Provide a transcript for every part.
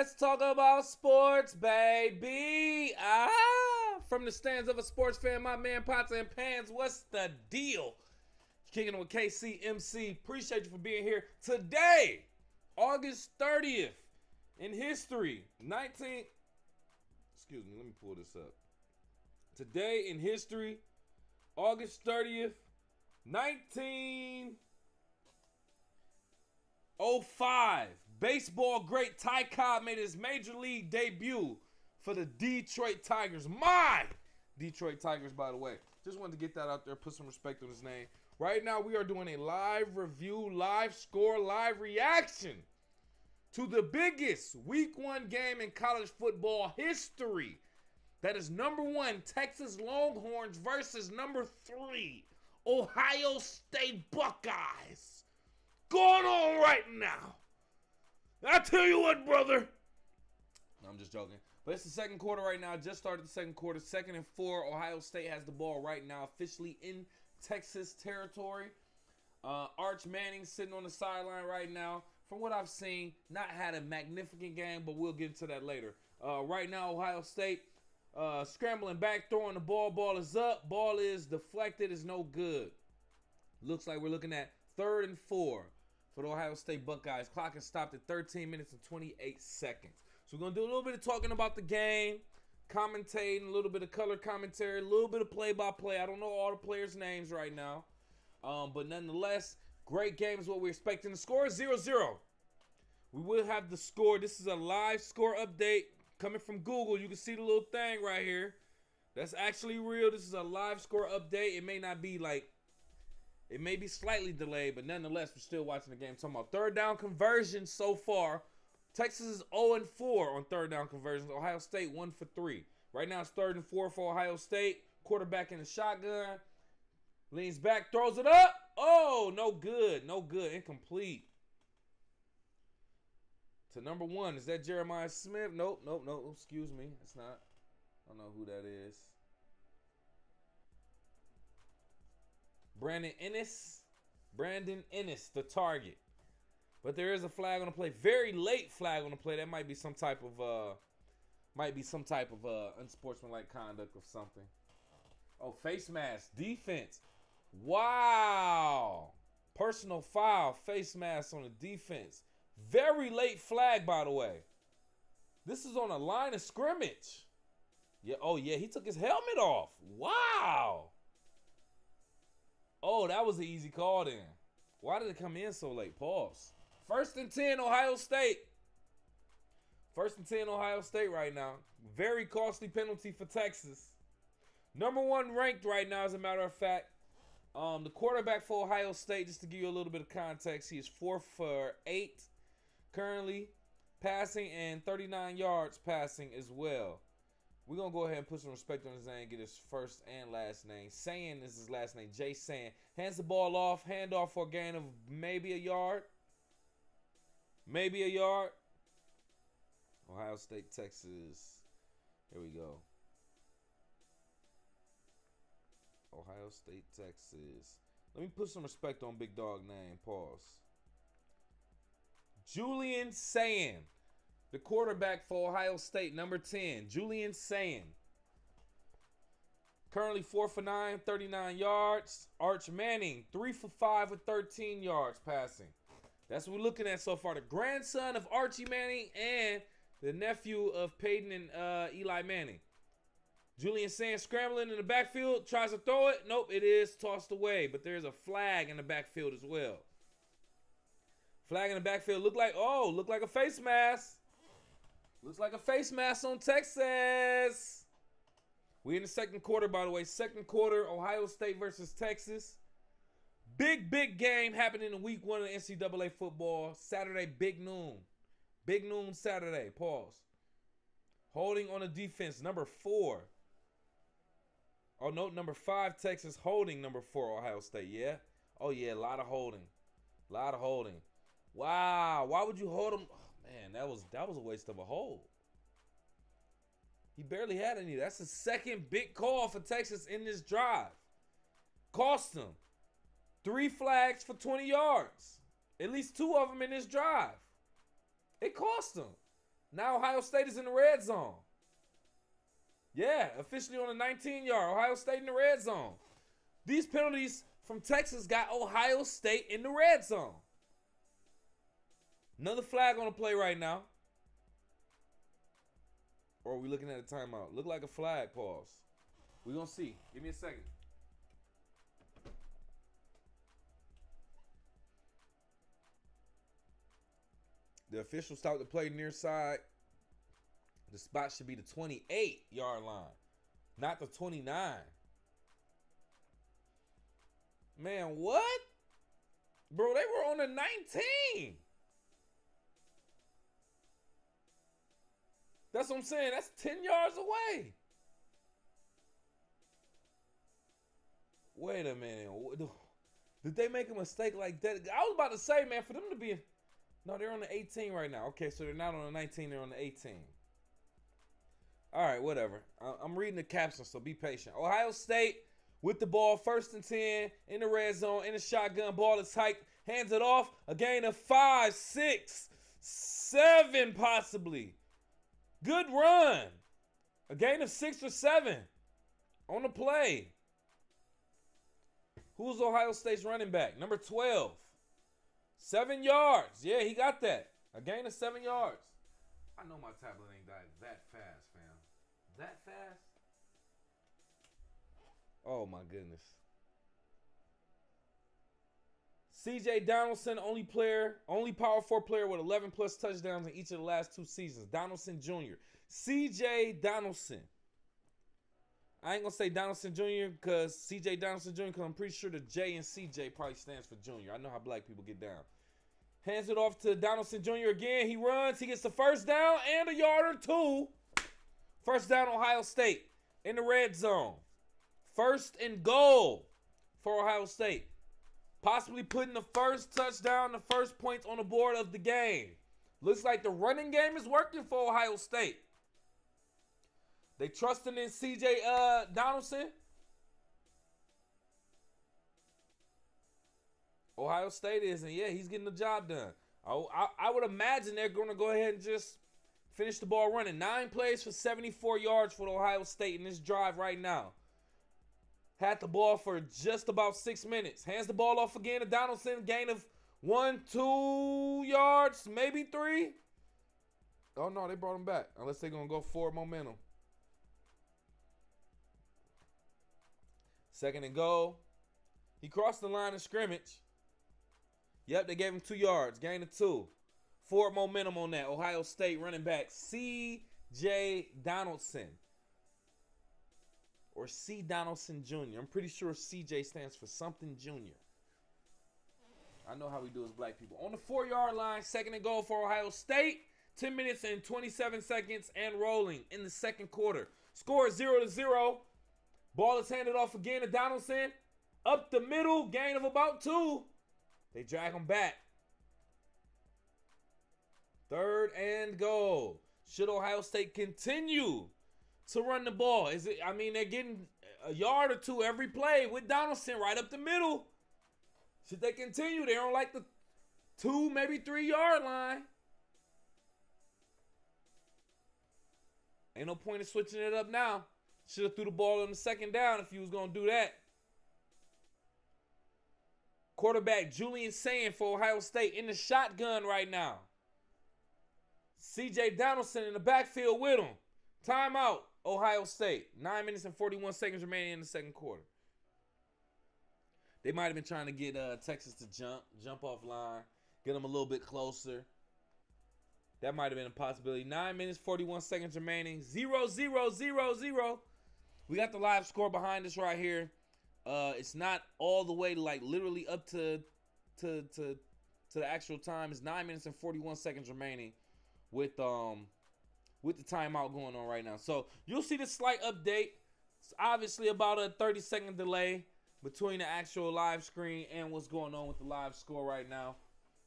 Let's talk about sports, baby. From the stands of a sports fan, my man Pots and Pans, what's the deal? Kicking it with KCMC. Appreciate you for being here today, August 30th in history. Excuse me, let me pull this up. Today in history, August 30th, 1905. Baseball great Ty Cobb made his major league debut for the Detroit Tigers. My Detroit Tigers, by the way. Just wanted to get that out there, put some respect on his name. Right now, we are doing a live review, live score, live reaction to the biggest week 1 game in college football history. That is number 1, Texas Longhorns versus number 3, Ohio State Buckeyes. Going on right now. I tell you what, brother. No, I'm just joking. But it's the second quarter right now. Just started the second quarter. 2nd and 4. Ohio State has the ball right now, officially in Texas territory. Arch Manning sitting on the sideline right now. From what I've seen, not had a magnificent game, but we'll get into that later. Right now, Ohio State scrambling back, throwing the ball. Ball is up. Ball is deflected. Is no good. Looks like we're looking at 3rd and 4 for the Ohio State Buckeyes. Clock is stopped at 13 minutes and 28 seconds. So we're going to do a little bit of talking about the game, commentating, a little bit of color commentary, a little bit of play-by-play. I don't know all the players' names right now. But nonetheless, great game is what we're expecting. The score is 0-0. We will have the score. This is a live score update coming from Google. You can see the little thing right here. That's actually real. This is a live score update. It may not be like, it may be slightly delayed, but nonetheless, we're still watching the game. Talking about third down conversions so far. Texas is 0-4 on third down conversions. Ohio State 1 for 3. Right now it's 3rd and 4 for Ohio State. Quarterback in the shotgun. Leans back, throws it up. Oh, no good. No good. Incomplete. To number 1. Is that Jeremiah Smith? Nope. Excuse me. It's not. I don't know who that is. Brandon Ennis, the target. But there is a flag on the play. Very late flag on the play. That might be some type of unsportsmanlike conduct or something. Oh, face mask, defense. Wow. Personal foul, face mask on the defense. Very late flag, by the way. This is on a line of scrimmage. Yeah, oh yeah, he took his helmet off. Wow. Oh, that was an easy call then. Why did it come in so late? Pause. 1st and 10, Ohio State. 1st and 10, Ohio State right now. Very costly penalty for Texas. Number 1 ranked right now, as a matter of fact. The quarterback for Ohio State, just to give you a little bit of context, he is 4 for 8 currently passing and 39 yards passing as well. We're going to go ahead and put some respect on his name, get his first and last name. Sayin is his last name, Jay Sayin. Hands the ball off, handoff for a gain of maybe a yard. Maybe a yard. Ohio State, Texas. Here we go. Ohio State, Texas. Let me put some respect on big dog name. Pause. Julian Sayin. The quarterback for Ohio State, number 10, Julian Sayin. Currently 4 for 9, 39 yards. Arch Manning, 3 for 5 with 13 yards passing. That's what we're looking at so far. The grandson of Archie Manning and the nephew of Peyton and Eli Manning. Julian Sayin scrambling in the backfield, tries to throw it. Nope, it is tossed away, but there's a flag in the backfield as well. Flag in the backfield look like a face mask. Looks like a face mask on Texas. We in the second quarter, by the way. Second quarter, Ohio State versus Texas. Big game happening in week 1 of the NCAA football. Saturday, big noon. Big noon Saturday. Pause. Holding on the defense, number 4. Oh, no, number 5, Texas holding number 4, Ohio State. Yeah? Oh, yeah, a lot of holding. Wow. Why would you hold him? Man, that was a waste of a hold. He barely had any. That's the second big call for Texas in this drive. Cost him 3 flags for 20 yards. At least 2 of them in this drive. It cost him. Now Ohio State is in the red zone. Yeah, officially on the 19-yard. Ohio State in the red zone. These penalties from Texas got Ohio State in the red zone. Another flag on the play right now. Or are we looking at a timeout? Look like a flag. Pause. We're going to see. Give me a second. The official stopped the play near side. The spot should be the 28-yard line, not the 29. Man, what? Bro, they were on the 19. That's what I'm saying. That's 10 yards away. Wait a minute. Did they make a mistake like that? I was about to say, man, for them to be... No, they're on the 18 right now. Okay, so they're not on the 19. They're on the 18. All right, whatever. I'm reading the caption, so be patient. Ohio State with the ball, 1st and 10, in the red zone, in the shotgun. Ball is hiked. Hands it off. A gain of 5, 6, 7 possibly. Good run. A gain of 6 or 7 on the play. Who's Ohio State's running back? Number 12. 7 yards. Yeah, he got that. A gain of 7 yards. I know my tablet ain't died that fast, fam. That fast? Oh, my goodness. C.J. Donaldson, only Power 4 player with 11-plus touchdowns in each of the last 2 seasons. Donaldson Jr. C.J. Donaldson. I ain't going to say Donaldson Jr. because C.J. Donaldson Jr. because I'm pretty sure the J in C.J. probably stands for Junior. I know how black people get down. Hands it off to Donaldson Jr. again. He runs. He gets the first down and a yard or 2. First down, Ohio State in the red zone. 1st and goal for Ohio State. Possibly putting the first touchdown, the first points on the board of the game. Looks like the running game is working for Ohio State. They trusting in C.J. Donaldson. Ohio State is, and yeah, he's getting the job done. I would imagine they're going to go ahead and just finish the ball running. 9 plays for 74 yards for Ohio State in this drive right now. Had the ball for just about 6 minutes. Hands the ball off again to Donaldson. Gain of 1, 2 yards, maybe 3. Oh, no, they brought him back. Unless they're going to go forward momentum. 2nd and goal. He crossed the line of scrimmage. Yep, they gave him 2 yards. Gain of 2. Forward momentum on that. Ohio State running back C.J. Donaldson. Or C. Donaldson Jr. I'm pretty sure C.J. stands for something Jr. I know how we do as black people. On the 4-yard line, 2nd and goal for Ohio State. 10 minutes and 27 seconds and rolling in the 2nd quarter. Score 0-0. Ball is handed off again to Donaldson. Up the middle, gain of about 2. They drag him back. 3rd and goal. Should Ohio State continue to run the ball? They're getting a yard or 2 every play with Donaldson right up the middle. Should they continue? They're on like the 2, maybe 3-yard line. Ain't no point in switching it up now. Should have threw the ball on the 2nd down if you was going to do that. Quarterback Julian Sand for Ohio State in the shotgun right now. C.J. Donaldson in the backfield with him. Timeout, Ohio State. 9 minutes and 41 seconds remaining in the 2nd quarter. They might have been trying to get Texas to jump off line, get them a little bit closer. That might have been a possibility. 9 minutes, 41 seconds remaining. 0-0-0-0. We got the live score behind us right here. It's not all the way like literally up to the actual time. It's 9 minutes and 41 seconds remaining with the timeout going on right now. So you'll see the slight update. It's obviously about a 30-second delay between the actual live screen and what's going on with the live score right now.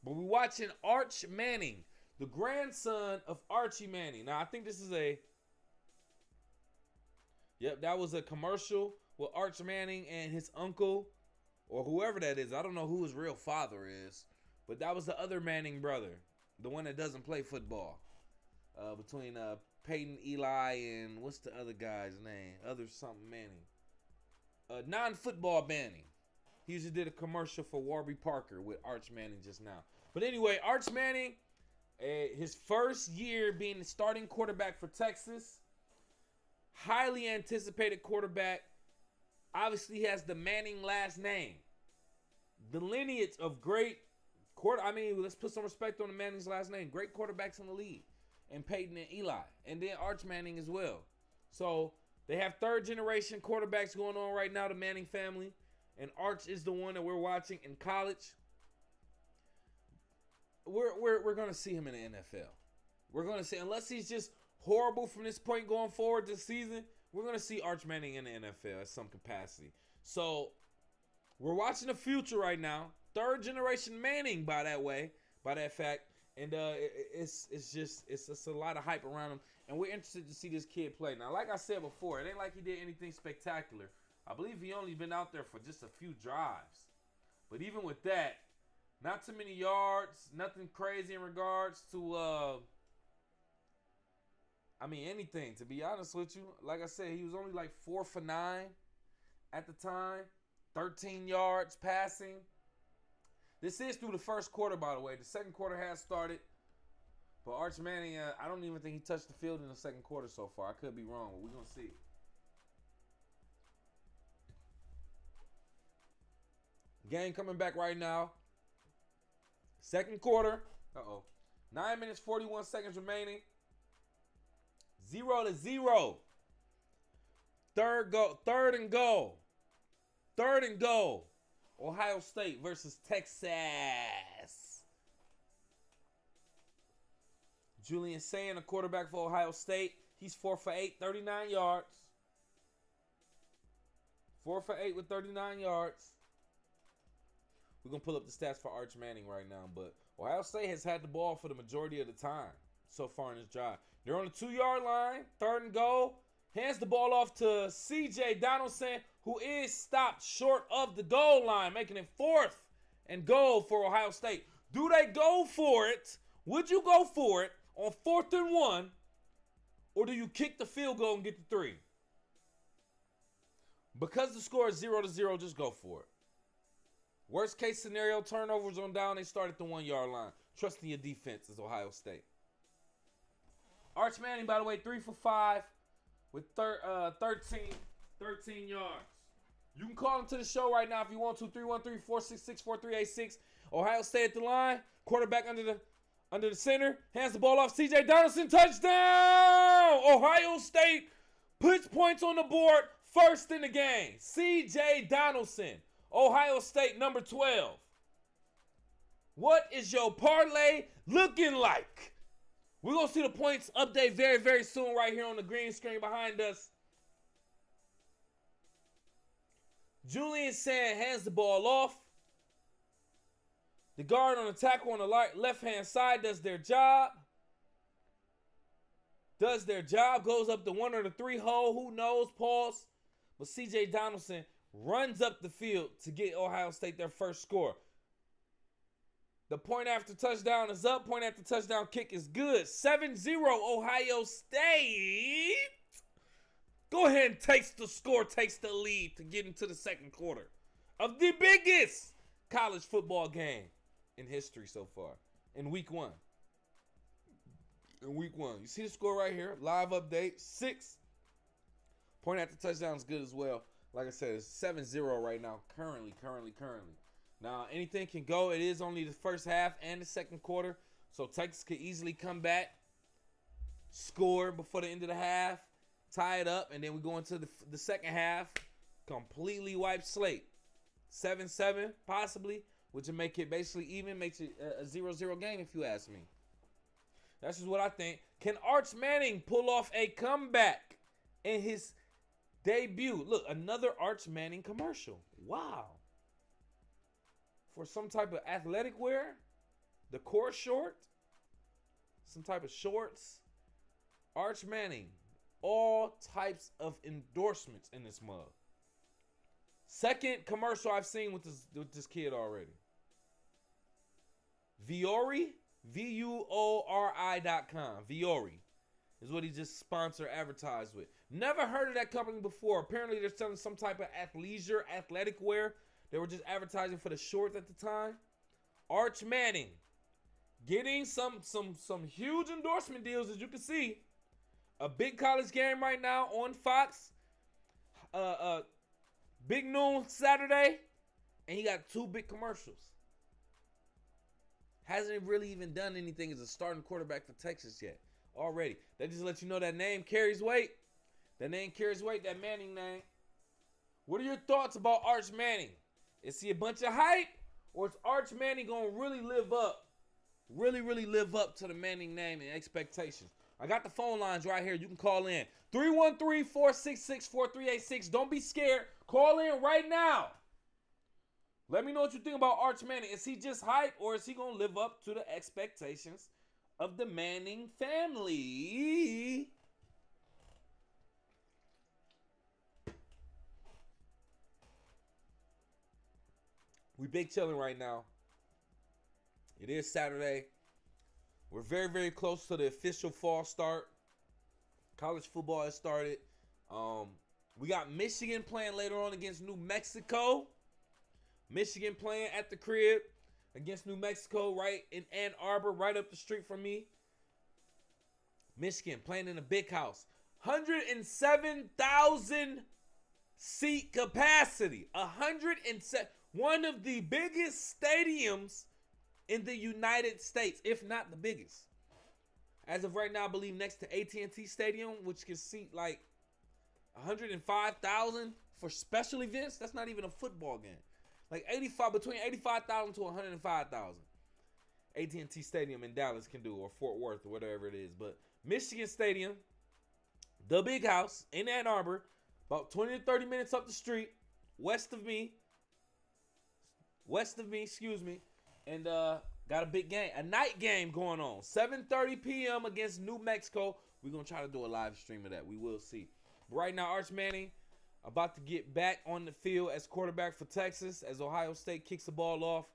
But we're watching Arch Manning, the grandson of Archie Manning. Now I think this is that was a commercial with Arch Manning and his uncle, or whoever that is. I don't know who his real father is, but that was the other Manning brother, the one that doesn't play football. between Peyton, Eli, and what's the other guy's name? Other something Manning. Non-football Manning. He just did a commercial for Warby Parker with Arch Manning just now. But anyway, Arch Manning, his first year being the starting quarterback for Texas. Highly anticipated quarterback. Obviously, he has the Manning last name. The lineage of great let's put some respect on the Manning's last name. Great quarterbacks in the league. And Peyton and Eli. And then Arch Manning as well. So, they have third-generation quarterbacks going on right now, the Manning family. And Arch is the one that we're watching in college. We're going to see him in the NFL. We're going to see, unless he's just horrible from this point going forward this season, we're going to see Arch Manning in the NFL at some capacity. So, we're watching the future right now. Third generation Manning by that fact. And it's just a lot of hype around him. And we're interested to see this kid play. Now, like I said before, it ain't like he did anything spectacular. I believe he only been out there for just a few drives. But even with that, not too many yards, nothing crazy in regards to anything, to be honest with you. Like I said, he was only like 4 for 9 at the time. 13 yards passing. This is through the first quarter, by the way. The second quarter has started. But Arch Manning, I don't even think he touched the field in the second quarter so far. I could be wrong, but we're going to see. Game coming back right now. Second quarter. 9 minutes, 41 seconds remaining. 0-0. Third and goal. Third and goal. Ohio State versus Texas. Julian Sayin, a quarterback for Ohio State. He's 4 for 8, 39 yards. 4 for 8 with 39 yards. We're going to pull up the stats for Arch Manning right now. But Ohio State has had the ball for the majority of the time so far in this drive. They're on the 2-yard line. Third and goal. Hands the ball off to C.J. Donaldson, who is stopped short of the goal line, making it 4th and goal for Ohio State. Do they go for it? Would you go for it on 4th and 1, or do you kick the field goal and get the 3? Because the score is 0-0, just go for it. Worst case scenario, turnovers on down, they start at the 1-yard line. Trusting your defense is Ohio State. Arch Manning, by the way, 3 for 5 with 13 yards. You can call him to the show right now if you want to. 313-466-4386. Ohio State at the line. Quarterback under the center. Hands the ball off. C.J. Donaldson. Touchdown! Ohio State puts points on the board first in the game. C.J. Donaldson. Ohio State number 12. What is your parlay looking like? We're going to see the points update very, very soon right here on the green screen behind us. Julian Sand hands the ball off. The guard on the tackle on the left-hand side does their job. Goes up the 1 or the 3 hole. Who knows? Pause. But C.J. Donaldson runs up the field to get Ohio State their first score. The point after touchdown is up. Point after touchdown kick is good. 7-0 Ohio State. Go ahead and takes the lead to get into the second quarter of the biggest college football game in history so far. In week 1. You see the score right here. Live update. 6. Point after touchdown is good as well. Like I said, it's 7-0 right now. Currently. Now, anything can go. It is only the first half and the second quarter. So, Texas could easily come back, score before the end of the half, tie it up, and then we go into the second half, completely wipe slate. 7-7, possibly, which would make it basically even, makes it a 0-0 game if you ask me. That's just what I think. Can Arch Manning pull off a comeback in his debut? Look, another Arch Manning commercial. Wow. For some type of athletic wear, the core short, some type of shorts. Arch Manning, all types of endorsements in this mug. Second commercial I've seen with this kid already. Viori, VUORI.com. Viori. is what he just sponsor advertised with. Never heard of that company before. Apparently they're selling some type of athletic wear. They were just advertising for the shorts at the time. Arch Manning getting some huge endorsement deals, as you can see. A big college game right now on Fox. Big noon Saturday. And he got 2 big commercials. Hasn't really even done anything as a starting quarterback for Texas yet. Already. That just lets you know that name carries weight. That name carries weight, that Manning name. What are your thoughts about Arch Manning? Is he a bunch of hype? Or is Arch Manning going to really live up? Really live up to the Manning name and expectations? I got the phone lines right here. You can call in. 313-466-4386. Don't be scared. Call in right now. Let me know what you think about Arch Manning. Is he just hype, or is he going to live up to the expectations of the Manning family? We big chilling right now. It is Saturday. We're very close to the official fall start. College football has started. We got Michigan playing later on against New Mexico. Michigan playing at the crib against New Mexico, right in Ann Arbor, right up the street from me. Michigan playing in a big house. 107,000 seat capacity. 107. One of the biggest stadiums in the United States, if not the biggest. As of right now, I believe next to AT&T Stadium, which can seat like 105,000 for special events. That's not even a football game. Like between 85,000 to 105,000. AT&T Stadium in Dallas can do, or Fort Worth, or whatever it is. But Michigan Stadium, the big house in Ann Arbor, about 20 to 30 minutes up the street, west of me, and got a big game, a night game going on, 7:30 p.m. against New Mexico. We're going to try to do a live stream of that. We will see. But right now, Arch Manning about to get back on the field as quarterback for Texas as Ohio State kicks the ball off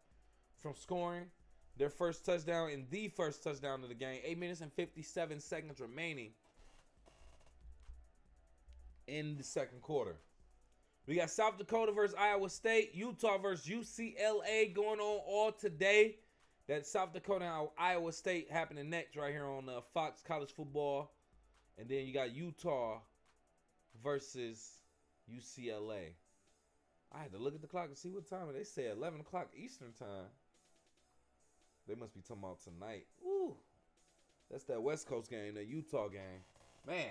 from scoring their first touchdown and the first touchdown of the game. 8 minutes and 57 seconds remaining in the second quarter. We got South Dakota versus Iowa State, Utah versus UCLA going on all today. That South Dakota and Iowa State happening next right here on Fox College Football. And then you got Utah versus UCLA. I had to look at the clock and see what time. They say 11 o'clock Eastern time. They must be talking about tonight. Ooh, that's that West Coast game, that Utah game. Man.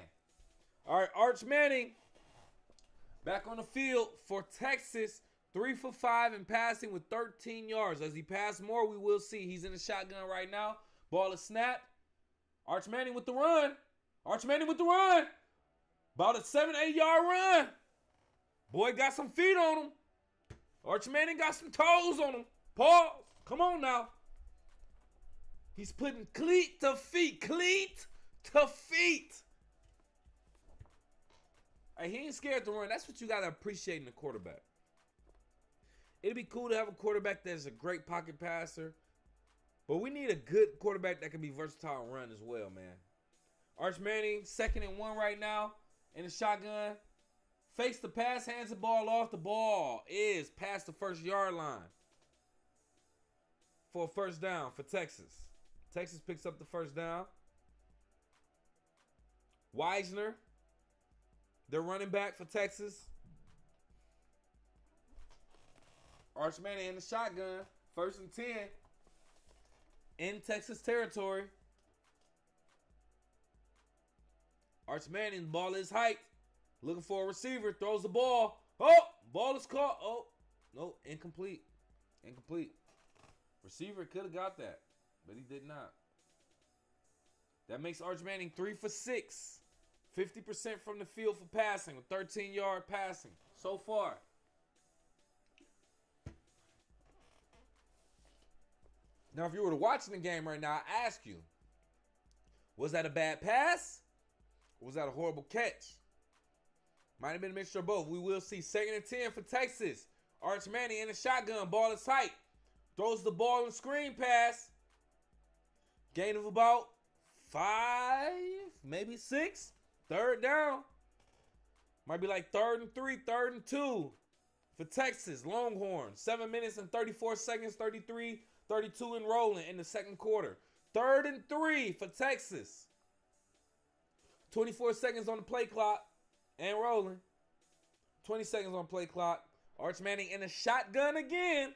All right, Arch Manning back on the field for Texas. 3 for 5 in passing with 13 yards. As he pass more, we will see. He's in the shotgun right now. Ball is snapped. Arch Manning with the run. Arch Manning with the run. About a 7-8 yard run. Boy got some feet on him. Arch Manning got some toes on him. Pause. Come on now. He's putting cleat to feet. Cleat to feet. Hey, he ain't scared to run. That's what you got to appreciate in the quarterback. It'd be cool to have a quarterback that's a great pocket passer. But we need a good quarterback that can be versatile and run as well, man. Arch Manning, 2nd and 1 right now in the shotgun. Fakes the pass, hands the ball off. The ball is past the 1-yard line for a first down for Texas. Texas picks up the first down. Wisner, their running back for Texas. Arch Manning in the shotgun. 1st and 10 in Texas territory. Arch Manning, ball is hiked. Looking for a receiver. Throws the ball. Oh, ball is caught. Oh, no, incomplete. Incomplete. Receiver could have got that, but he did not. That makes Arch Manning 3 for 6. 50% from the field for passing with 13-yard passing so far. Now, if you were watching the game right now, I ask you, was that a bad pass? Or was that a horrible catch? Might have been a mixture of both. We will see. 2nd and 10 for Texas. Arch Manning in the shotgun. Ball is tight. Throws the ball in the screen pass. Gain of about 5. maybe 6. Third down. Might be like 3rd and 3, 3rd and 2 for Texas Longhorns. 7 minutes and 34 seconds, 33, 32 and rolling in the second quarter. 3rd and 3 for Texas. 24 seconds on the play clock and rolling. 20 seconds on play clock. Arch Manning in the shotgun again.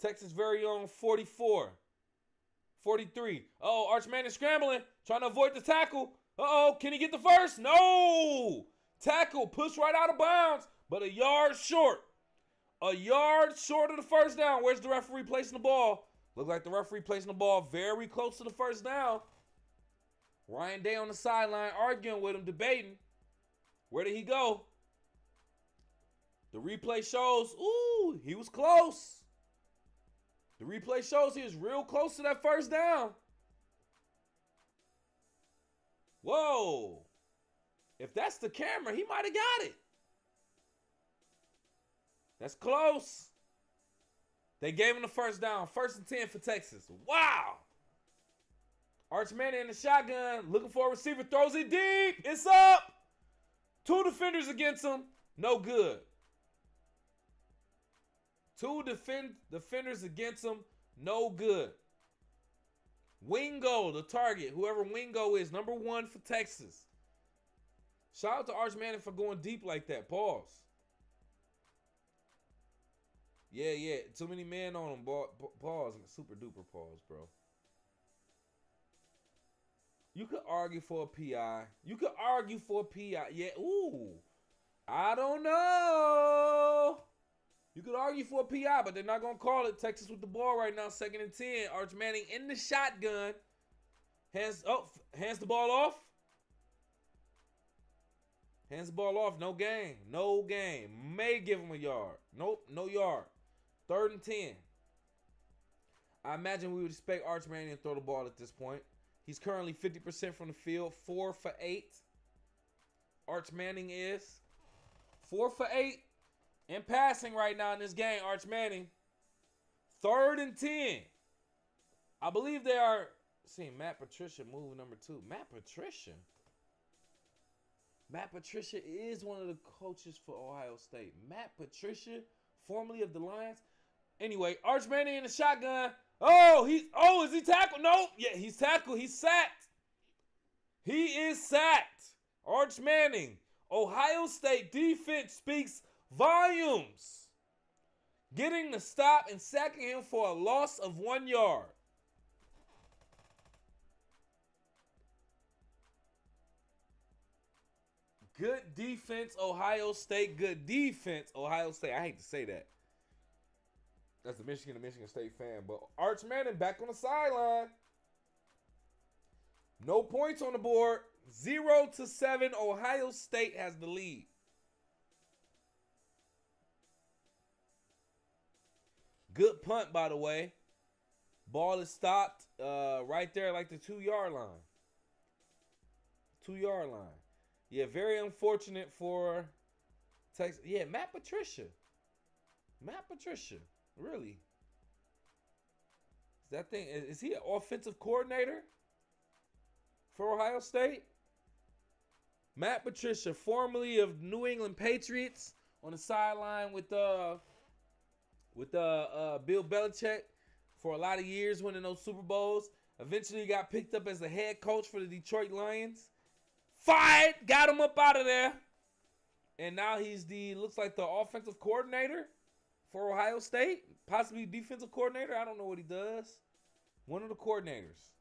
Texas very own 44. 43. Oh, Arch Manning scrambling. Trying to avoid the tackle. Uh-oh, can he get the first? No! Tackle, push right out of bounds, but a yard short. A yard short of the first down. Where's the referee placing the ball? Look like the referee placing the ball very close to the first down. Ryan Day on the sideline arguing with him, debating. Where did he go? The replay shows, ooh, he was close. The replay shows he was real close to that first down. Whoa. If that's the camera, he might have got it. That's close. They gave him the first down. 1st and 10 for Texas. Wow. Arch Manning in the shotgun. Looking for a receiver. Throws it deep. It's up. 2 defenders against him. No good. 2 defenders against him. No good. Wingo, the target. Whoever Wingo is. Number 1 for Texas. Shout out to Arch Manning for going deep like that. Pause. Yeah. Too many men on him. Pause. Super duper pause, bro. You could argue for a PI. Yeah, ooh. I don't know. You could argue for a PI, but they're not going to call it. Texas with the ball right now. 2nd and 10. Arch Manning in the shotgun. Hands the ball off. Hands the ball off. No game. May give him a yard. Nope, no yard. 3rd and 10. I imagine we would expect Arch Manning to throw the ball at this point. He's currently 50% from the field, 4 for 8. Arch Manning is 4 for 8 in passing right now in this game. Arch Manning, 3rd and 10. I believe they are seeing Matt Patricia move number 2. Matt Patricia is one of the coaches for Ohio State. Matt Patricia, formerly of the Lions. Anyway, Arch Manning in the shotgun. Is he tackled? No. Yeah, he's tackled. He's sacked. He is sacked. Arch Manning. Ohio State defense speaks volumes. Getting the stop and sacking him for a loss of 1 yard. Good defense, Ohio State. Good defense, Ohio State. I hate to say that. That's the Michigan State fan. But Arch Manning back on the sideline. No points on the board. 0-7. Ohio State has the lead. Good punt, by the way. Ball is stopped right there like the 2-yard line. 2-yard line. Yeah, very unfortunate for Texas. Yeah, Matt Patricia. Really? Is he an offensive coordinator for Ohio State? Matt Patricia, formerly of New England Patriots, on the sideline with Bill Belichick for a lot of years, winning those Super Bowls. Eventually got picked up as the head coach for the Detroit Lions. Fired, got him up out of there. And now he's looks like the offensive coordinator for Ohio State. Possibly defensive coordinator. I don't know what he does. One of the coordinators.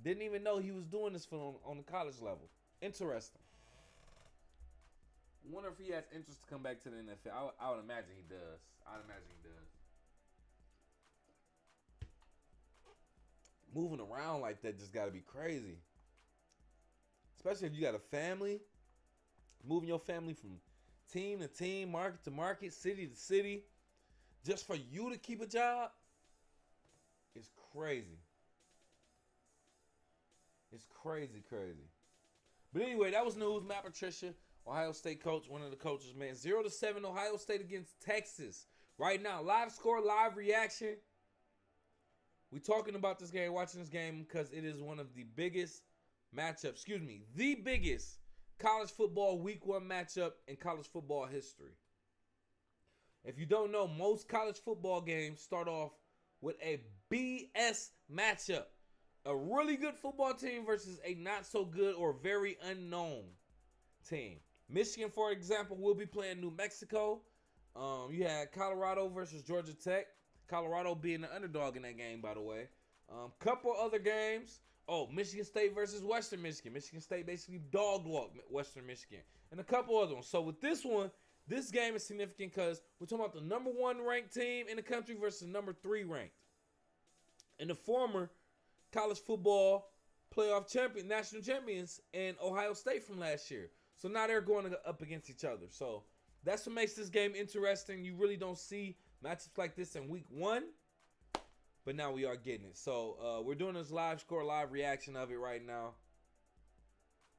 Didn't even know he was doing this on the college level. Interesting. Wonder if he has interest to come back to the NFL. I would imagine he does. Moving around like that just got to be crazy. Especially if you got a family. Moving your family from team to team, market to market, city to city. Just for you to keep a job. It's crazy. It's crazy. But anyway, that was news. Matt Patricia, Ohio State coach, one of the coaches, man. 0-7 Ohio State against Texas. Right now, live score, live reaction. We talking about this game, watching this game, because it is one of the biggest matchups, the biggest college football week 1 matchup in college football history. If you don't know, most college football games start off with a BS matchup. A really good football team versus a not so good or very unknown team. Michigan, for example, will be playing New Mexico. You had Colorado versus Georgia Tech. Colorado being the underdog in that game, by the way. Couple other games. Oh, Michigan State versus Western Michigan. Michigan State basically dog-walked Western Michigan. And a couple other ones. So with this one, this game is significant because we're talking about the number 1 ranked team in the country versus number 3 ranked. And the former college football playoff champion, national champions in Ohio State from last year. So now they're going up against each other. So that's what makes this game interesting. You really don't see matchups like this in week 1. But now we are getting it. So we're doing this live score, live reaction of it right now.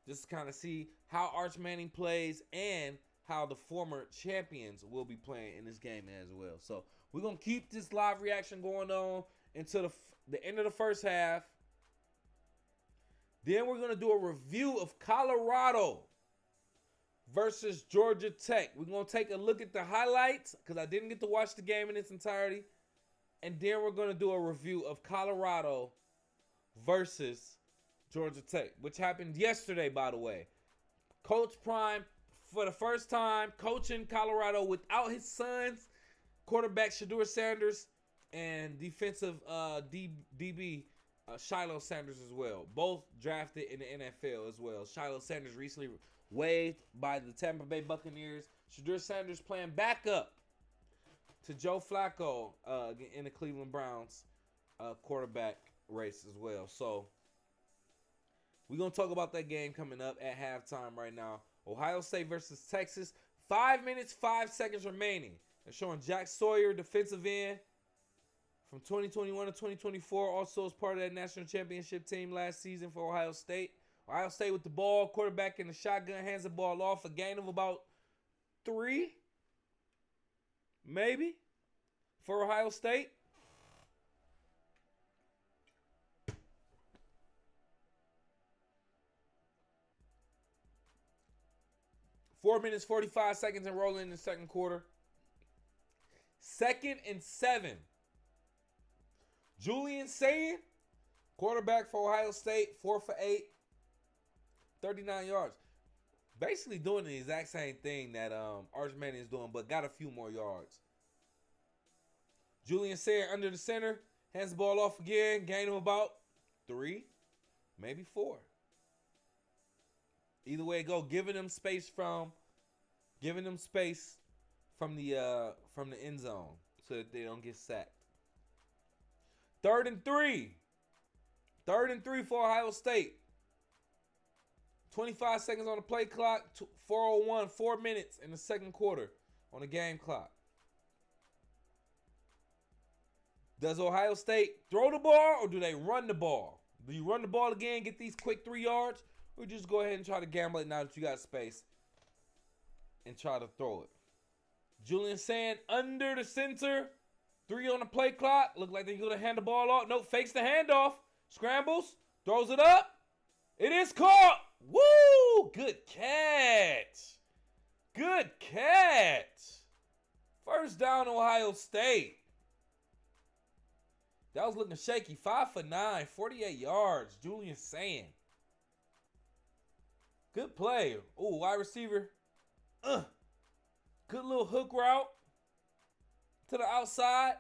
Just to kind of see how Arch Manning plays and how the former champions will be playing in this game as well. So we're going to keep this live reaction going on until the end of the first half. Then we're going to do a review of Colorado versus Georgia Tech. We're going to take a look at the highlights because I didn't get to watch the game in its entirety. And then we're going to do a review of Colorado versus Georgia Tech, which happened yesterday, by the way. Coach Prime, for the first time, coaching Colorado without his sons, quarterback Shedeur Sanders, and defensive DB Shiloh Sanders as well. Both drafted in the NFL as well. Shiloh Sanders recently waived by the Tampa Bay Buccaneers. Shedeur Sanders playing backup to Joe Flacco in the Cleveland Browns quarterback race as well. So we're going to talk about that game coming up at halftime right now. Ohio State versus Texas. 5 minutes, 5 seconds remaining. They're showing Jack Sawyer, defensive end from 2021 to 2024. Also as part of that national championship team last season for Ohio State. Ohio State with the ball. Quarterback in the shotgun. Hands the ball off. A gain of about 3. Maybe. For Ohio State. Four minutes, 45 seconds and rolling in the second quarter. 2nd and 7. Julian Sayin, quarterback for Ohio State, 4 for 8, 39 yards. Basically doing the exact same thing that Arch Manning is doing, but got a few more yards. Julian Sayin under the center, hands the ball off again, gain him about 3, maybe 4. Either way it go, giving them space from the end zone so that they don't get sacked. 3rd and 3. 3rd and 3 for Ohio State. 25 seconds on the play clock. 4:01, 4 minutes in the second quarter on the game clock. Does Ohio State throw the ball or do they run the ball? Do you run the ball again, get these quick 3 yards? Or just go ahead and try to gamble it now that you got space and try to throw it. Julian Sayin under the center. 3 on the play clock. Look like they're going to hand the ball off. Nope, fakes the handoff. Scrambles. Throws it up. It is caught. Woo! Good catch. Good catch. First down, Ohio State. That was looking shaky. 5 for 9, 48 yards. Julian Sayin. Good play. Oh, wide receiver. Good little hook route to the outside.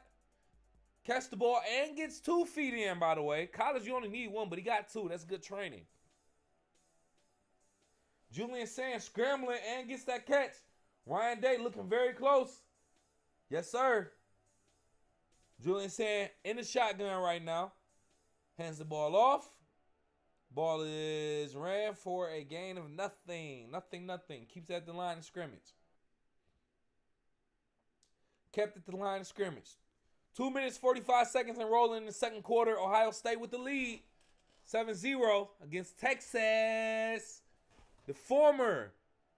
Catch the ball and gets 2 feet in, by the way. College, you only need 1, but he got 2. That's good training. Julian Sayin scrambling and gets that catch. Ryan Day looking very close. Yes, sir. Julian Sayin in the shotgun right now. Hands the ball off. Ball is ran for a gain of nothing. Nothing. Keeps at the line of scrimmage. Kept at the line of scrimmage. 2 minutes, 45 seconds and rolling in the second quarter. Ohio State with the lead. 7-0 against Texas. The former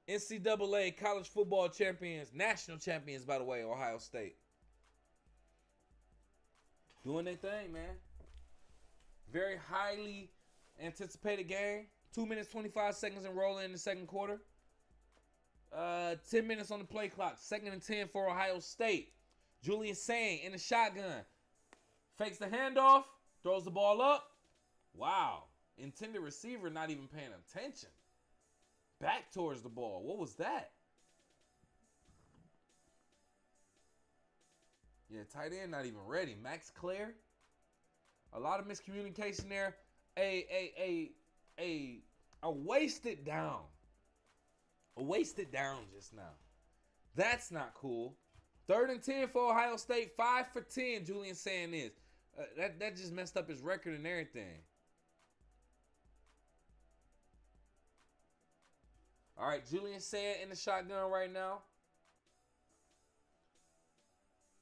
NCAA college football champions. National champions, by the way, Ohio State. Doing their thing, man. Very highly anticipated game. 2 minutes, 25 seconds and rolling in the second quarter. 10 minutes on the play clock. 2nd and 10 for Ohio State. Julian Sane in the shotgun. Fakes the handoff. Throws the ball up. Wow. Intended receiver not even paying attention. Back towards the ball. What was that? Yeah, tight end not even ready. Max Clare. A lot of miscommunication there. A wasted down. A wasted down just now. That's not cool. 3rd and 10 for Ohio State. 5 for 10, Julian Sand is. That just messed up his record and everything. All right, Julian Sand in the shotgun right now.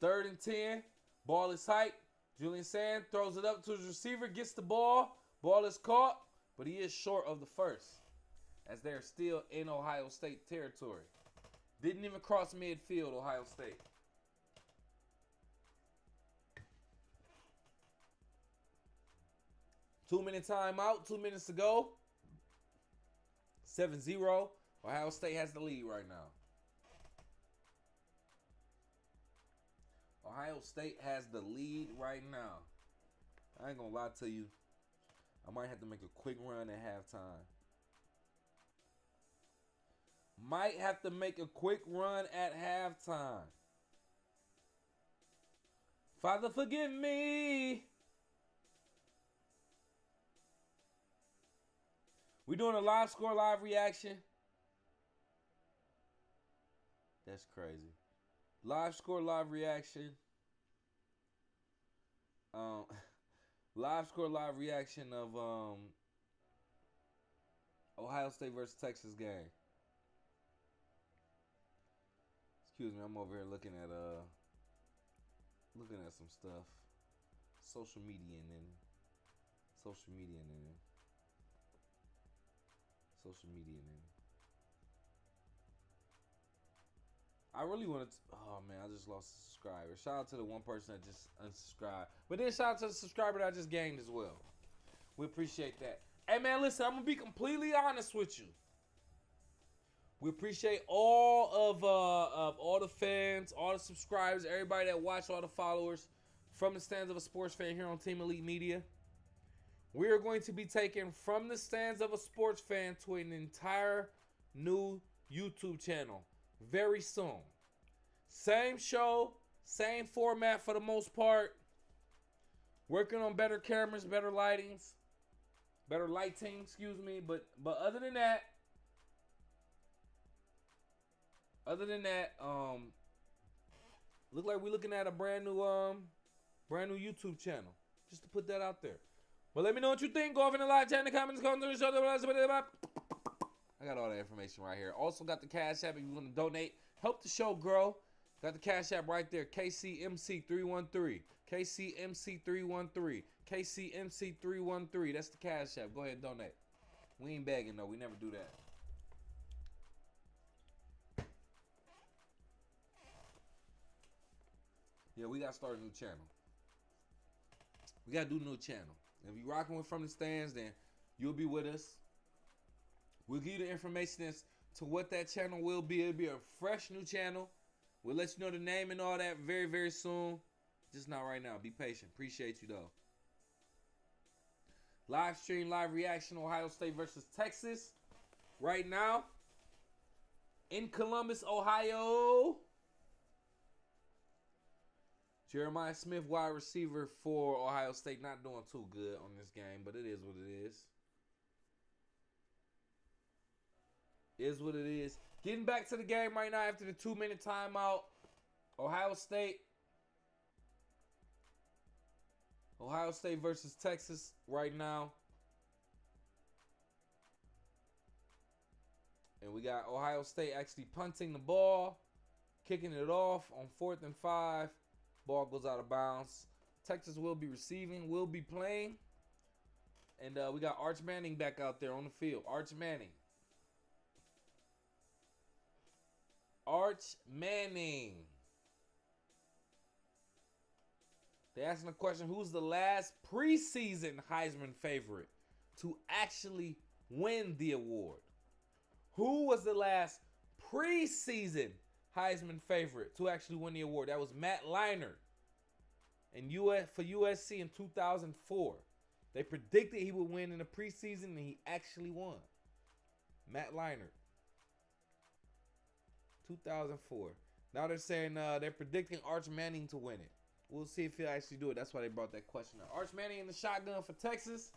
3rd and 10. Ball is tight. Julian Sand throws it up to his receiver, gets the ball. Ball is caught, but he is short of the first, as they're still in Ohio State territory. Didn't even cross midfield, Ohio State. Two-minute timeout, 2 minutes to go. 7-0. Ohio State has the lead right now. Ohio State has the lead right now. I ain't gonna lie to you. I might have to make a quick run at halftime. Might have to make a quick run at halftime. Father, forgive me. We doing a live score, live reaction. That's crazy. Live score, live reaction. Live score, live reaction of Ohio State versus Texas game. Excuse me, I'm over here looking at some stuff. Social media and then social media and then social media and then. I really wanted to, oh man, I just lost a subscriber. Shout out to the one person that just unsubscribed. But then shout out to the subscriber that I just gained as well. We appreciate that. Hey man, listen, I'm gonna be completely honest with you. We appreciate all of all the fans, all the subscribers, everybody that watch, all the followers from the stands of a sports fan here on Team Elite Media. We are going to be taking from the stands of a sports fan to an entire new YouTube channel very soon. Same show, same format for the most part. Working on better cameras, better lighting, excuse me. But other than that, look like we're looking at a brand new YouTube channel. Just to put that out there. But let me know what you think. Go off in the live chat in the comments. I got all that information right here. Also got the Cash App if you want to donate. Help the show grow. Got the Cash App right there. KCMC313. KCMC313. KCMC313. That's the Cash App. Go ahead and donate. We ain't begging though. We never do that. Yeah, we got to start a new channel. We got to do a new channel. If you rocking with From the Stands, then you'll be with us. We'll give you the information as to what that channel will be. It'll be a fresh new channel. We'll let you know the name and all that very, very soon. Just not right now. Be patient. Appreciate you, though. Live stream, live reaction, Ohio State versus Texas. Right now, in Columbus, Ohio. Jeremiah Smith, wide receiver for Ohio State, not doing too good on this game, but it is what it is. Is what it is. Getting back to the game right now after the 2-minute timeout. Ohio State versus Texas right now. And we got Ohio State actually punting the ball, kicking it off on 4th and 5. Ball goes out of bounds. Texas will be receiving, will be playing. And we got Arch Manning back out there on the field. Arch Manning. Arch Manning. They asking the question, who's the last preseason Heisman favorite to actually win the award? Who was the last preseason Heisman favorite to actually win the award? That was Matt Leinart for USC in 2004. They predicted he would win in the preseason, and he actually won. Matt Leinart. 2004. Now they're saying they're predicting Arch Manning to win it. We'll see if he'll actually do it. That's why they brought that question up. Arch Manning in the shotgun for Texas.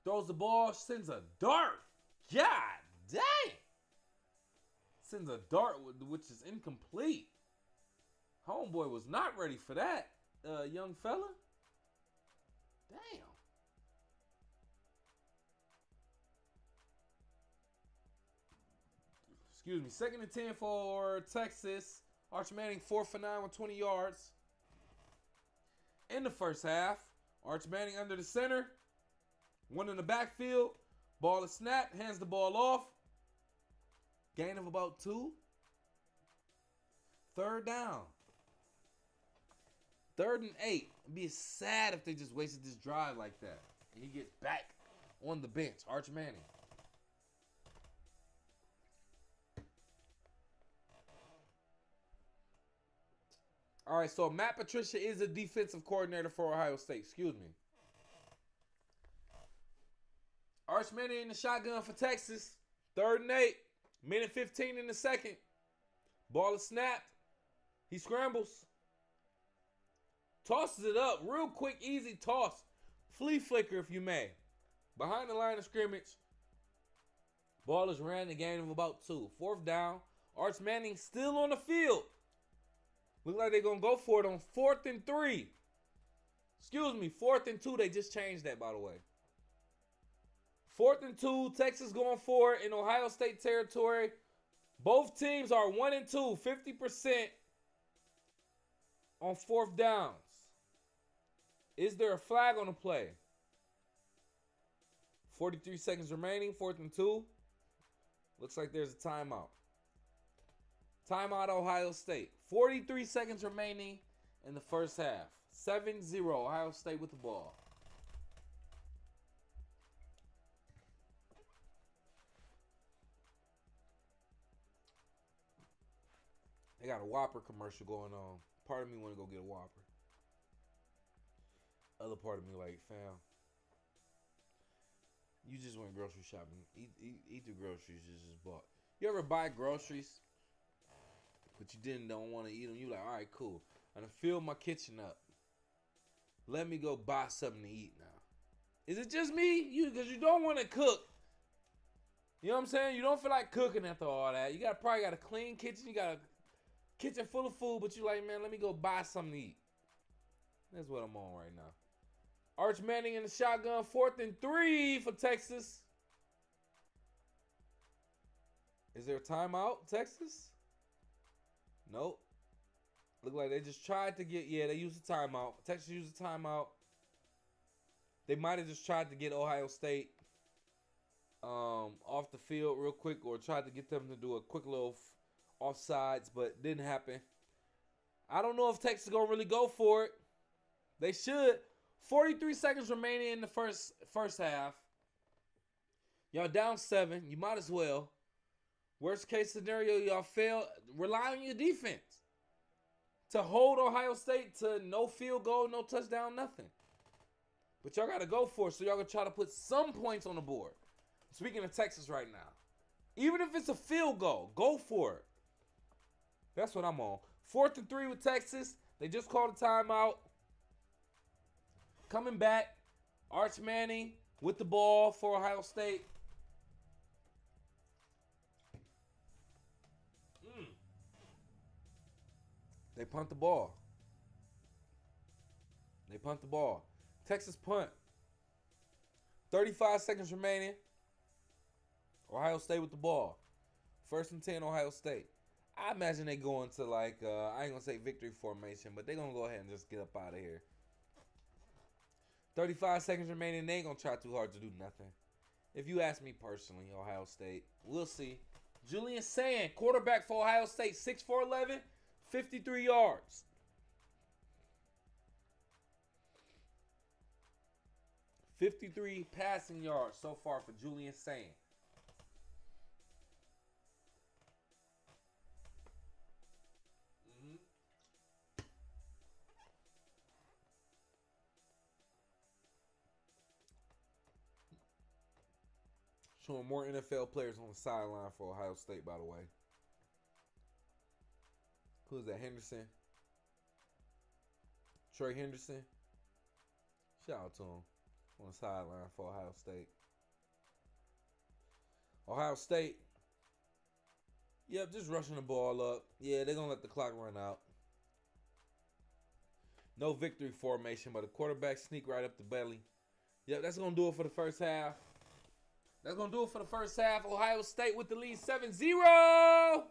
Throws the ball, sends a dart. God dang. Sends a dart, which is incomplete. Homeboy was not ready for that, young fella. Damn. Excuse me. 2nd and 10 for Texas. Arch Manning 4 for 9 with 20 yards. In the first half, Arch Manning under the center. One in the backfield. Ball is snapped. Hands the ball off. Gain of about 2. 3rd down. 3rd and 8. It'd be sad if they just wasted this drive like that. And he gets back on the bench. Arch Manning. All right, so Matt Patricia is a defensive coordinator for Ohio State. Excuse me. Arch Manning in the shotgun for Texas. 3rd and 8. Minute 15 in the second. Ball is snapped. He scrambles. Tosses it up. Real quick, easy toss. Flea flicker, if you may. Behind the line of scrimmage. Ball is ran a gain of about 2. 4th down. Arch Manning still on the field. Look like they're going to go for it on 4th and 3. Excuse me, 4th and 2. They just changed that, by the way. 4th and 2. Texas going for it in Ohio State territory. Both teams are 1 and 2. 50% on 4th downs. Is there a flag on the play? 43 seconds remaining. 4th and 2. Looks like there's a timeout. Timeout, Ohio State. 43 seconds remaining in the first half. 7-0, Ohio State with the ball. They got a Whopper commercial going on. Part of me want to go get a Whopper. Other part of me like, fam, you just went grocery shopping. Eat the groceries you just bought. You ever buy groceries, but you don't want to eat them? You like, all right, cool. I'm going to fill my kitchen up. Let me go buy something to eat now. Is it just me? Because you don't want to cook. You know what I'm saying? You don't feel like cooking after all that. You probably got a clean kitchen. You got a kitchen full of food, but you like, man, let me go buy something to eat. That's what I'm on right now. Arch Manning in the shotgun, 4th and 3 for Texas. Is there a timeout, Texas? Nope. Look like they just tried to get, they used a timeout. Texas used a timeout. They might have just tried to get Ohio State off the field real quick, or tried to get them to do a quick little offsides, but didn't happen. I don't know if Texas is going to really go for it. They should. 43 seconds remaining in the first half. Y'all down 7. You might as well. Worst case scenario, y'all fail. Rely on your defense to hold Ohio State to no field goal, no touchdown, nothing. But y'all got to go for it, so y'all going to try to put some points on the board. Speaking of Texas right now. Even if it's a field goal, go for it. That's what I'm on. 4th and 3 with Texas. They just called a timeout. Coming back. Arch Manning with the ball for Ohio State. They punt the ball. Texas punt. 35 seconds remaining. Ohio State with the ball. 1st and 10, Ohio State. I imagine they go into I ain't going to say victory formation, but they're going to go ahead and just get up out of here. 35 seconds remaining. They ain't going to try too hard to do nothing. If you ask me personally, Ohio State, we'll see. Julian Sand, quarterback for Ohio State, 6'4", 53 yards. 53 passing yards so far for Julian Sand. Showing more NFL players on the sideline for Ohio State, by the way. Who's that? Henderson? Trey Henderson? Shout out to him on the sideline for Ohio State. Ohio State. Yep, just rushing the ball up. Yeah, they're going to let the clock run out. No victory formation, but a quarterback sneak right up the belly. Yep, that's going to do it for the first half. That's going to do it for the first half. Ohio State with the lead 7-0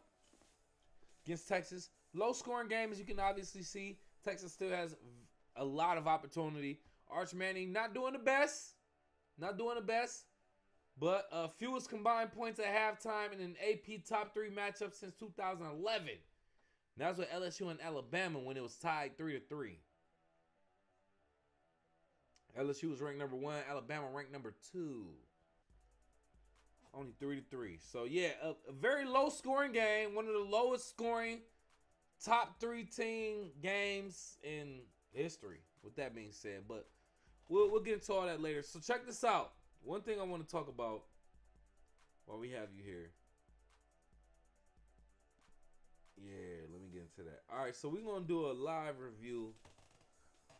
against Texas. Low scoring game, as you can obviously see. Texas still has a lot of opportunity. Arch Manning not doing the best. Not doing the best. But fewest combined points at halftime in an AP top 3 matchup since 2011. And that was with LSU and Alabama when it was tied 3-3. LSU was ranked number 1. Alabama ranked number 2. Only 3-3. So, yeah, a very low-scoring game. One of the lowest-scoring top 3 team games in history, with that being said. But we'll get into all that later. So, check this out. One thing I want to talk about while we have you here. Yeah, let me get into that. All right, so we're going to do a live review.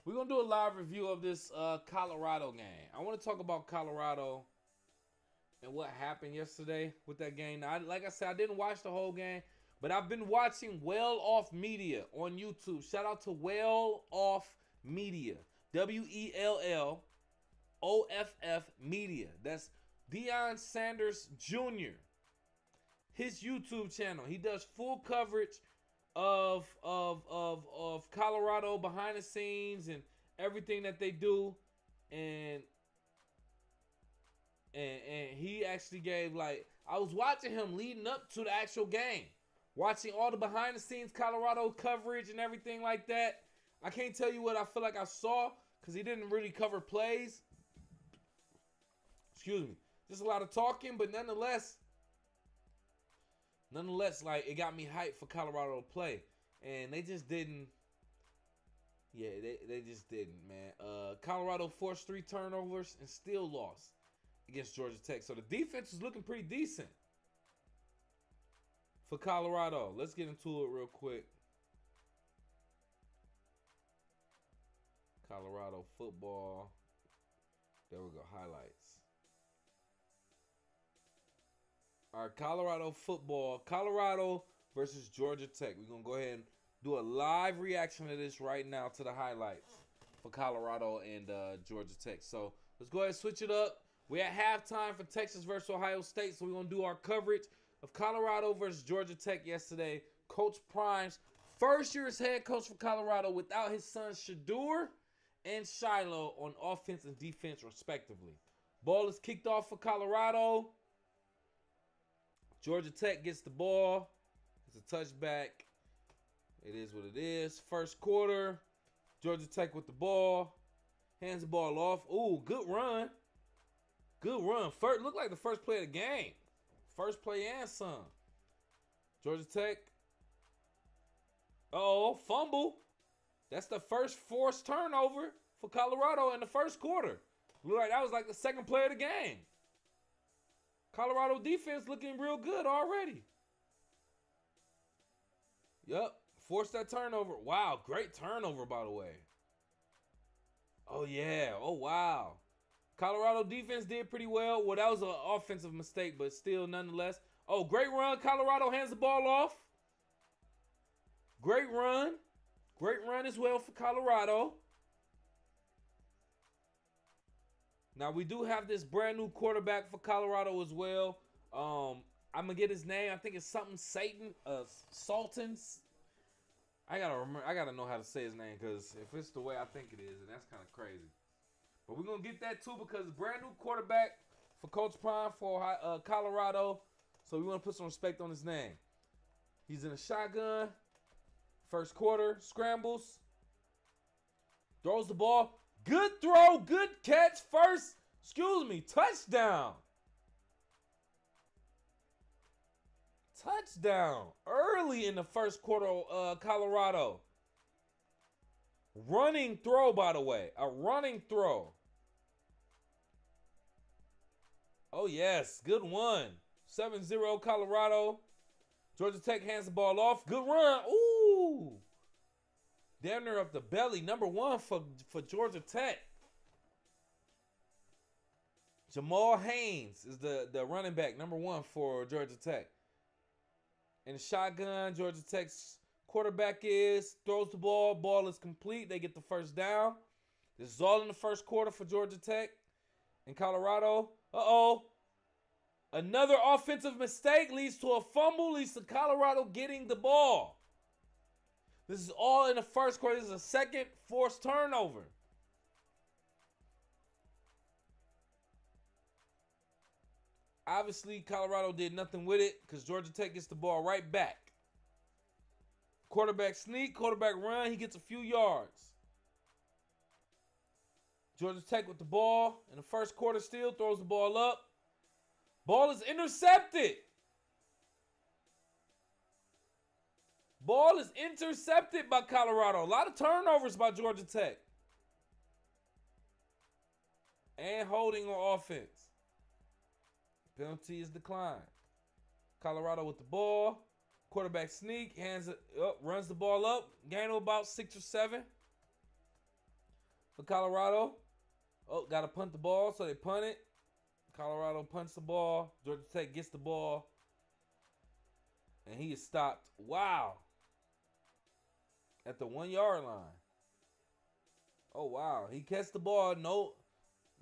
We're going to do a live review of this Colorado game. I want to talk about Colorado and what happened yesterday with that game. Now, like I said, I didn't watch the whole game, but I've been watching Well Off Media on YouTube. Shout out to Well Off Media. WELLOFF Media. That's Deion Sanders Jr. His YouTube channel. He does full coverage of Colorado behind the scenes and everything that they do. And he actually gave, like, I was watching him leading up to the actual game. Watching all the behind the scenes Colorado coverage and everything like that. I can't tell you what I feel like I saw because he didn't really cover plays. Excuse me. Just a lot of talking, but nonetheless, like, it got me hyped for Colorado to play. And they just didn't. Yeah, they just didn't, man. Colorado forced 3 turnovers and still lost against Georgia Tech. So the defense is looking pretty decent for Colorado. Let's get into it real quick. Colorado football. There we go. Highlights. All right, Colorado football. Colorado versus Georgia Tech. We're going to go ahead and do a live reaction to this right now to the highlights for Colorado and Georgia Tech. So let's go ahead and switch it up. We're at halftime for Texas versus Ohio State, so we're going to do our coverage of Colorado versus Georgia Tech yesterday. Coach Prime's first year as head coach for Colorado without his sons Shedeur and Shiloh on offense and defense, respectively. Ball is kicked off for Colorado. Georgia Tech gets the ball. It's a touchback. It is what it is. First quarter. Georgia Tech with the ball. Hands the ball off. Ooh, good run. Good run. First, looked like the first play of the game. First play and some. Georgia Tech. Uh-oh, fumble. That's the first forced turnover for Colorado in the first quarter. Looked like that was like the second play of the game. Colorado defense looking real good already. Yep, forced that turnover. Wow, great turnover, by the way. Oh, yeah. Oh, wow. Colorado defense did pretty well. Well, that was an offensive mistake, but still, nonetheless. Oh, great run. Colorado hands the ball off. Great run. Great run as well for Colorado. Now, we do have this brand new quarterback for Colorado as well. I'm going to get his name. I think it's something Sultans. I got to remember. I got to know how to say his name because if it's the way I think it is, and that's kind of crazy. But we're going to get that too because brand new quarterback for Coach Prime for Colorado. So we want to put some respect on his name. He's in a shotgun. First quarter. Scrambles. Throws the ball. Good throw. Good catch. Excuse me, touchdown. Touchdown. Early in the first quarter, Colorado. Running throw, by the way. A running throw. Oh, yes. Good one. 7-0 Colorado. Georgia Tech hands the ball off. Good run. Ooh. Damn near up the belly. Number 1 for Georgia Tech. Jamal Haynes is the running back. Number 1 for Georgia Tech. In the shotgun, Georgia Tech's quarterback throws the ball. Ball is complete. They get the first down. This is all in the first quarter for Georgia Tech. In Colorado. Uh-oh. Another offensive mistake leads to a fumble, leads to Colorado getting the ball. This is all in the first quarter. This is a second forced turnover. Obviously, Colorado did nothing with it because Georgia Tech gets the ball right back. Quarterback sneak, quarterback run. He gets a few yards. Georgia Tech with the ball in the first quarter still, throws the ball up. Ball is intercepted. Ball is intercepted by Colorado. A lot of turnovers by Georgia Tech. And holding on offense. Penalty is declined. Colorado with the ball. Quarterback sneak, hands it up, runs the ball up. Gain of about 6 or 7 for Colorado. Oh, got to punt the ball, so they punt it. Colorado punts the ball. Georgia Tech gets the ball. And he is stopped. Wow. At the 1-yard line. Oh, wow. He catches the ball. No.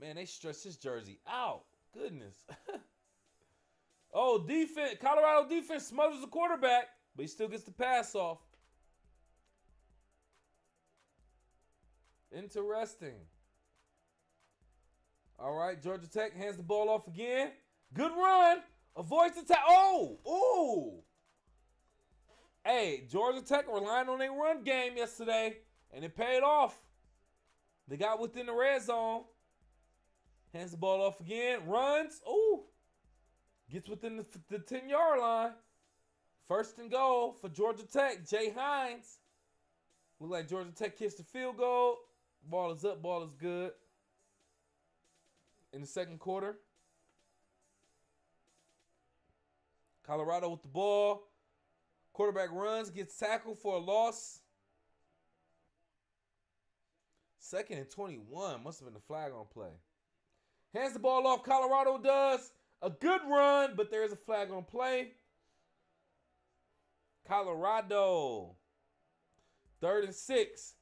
Man, they stretched his jersey out. Goodness. Oh, defense. Colorado defense smothers the quarterback, but he still gets the pass off. Interesting. All right, Georgia Tech hands the ball off again. Good run. Avoids the tackle. Oh, ooh. Hey, Georgia Tech relying on their run game yesterday, and it paid off. They got within the red zone. Hands the ball off again. Runs. Ooh. Gets within the 10-yard line. First and goal for Georgia Tech. Jay Hines. Look like Georgia Tech kicks the field goal. Ball is up. Ball is good. In the second quarter. Colorado with the ball. Quarterback runs. Gets tackled for a loss. Second and 21. Must have been the flag on play. Hands the ball off. Colorado does. A good run, but there is a flag on play. Colorado. 3rd and 6.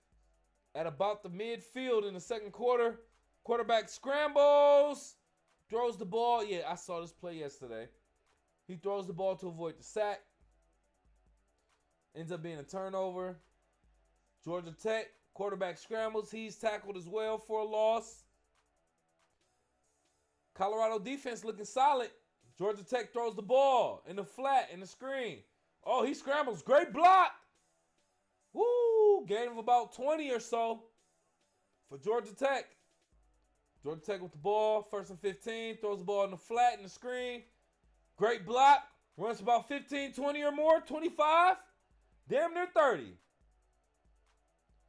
At about the midfield in the second quarter. Quarterback scrambles. Throws the ball. Yeah, I saw this play yesterday. He throws the ball to avoid the sack. Ends up being a turnover. Georgia Tech. Quarterback scrambles. He's tackled as well for a loss. Colorado defense looking solid. Georgia Tech throws the ball in the flat, in the screen. Oh, he scrambles. Great block. Woo! Gain of about 20 or so for Georgia Tech. Georgia Tech with the ball. 1st and 15. Throws the ball in the flat, in the screen. Great block. Runs about 15, 20 or more. 25. Damn near 30.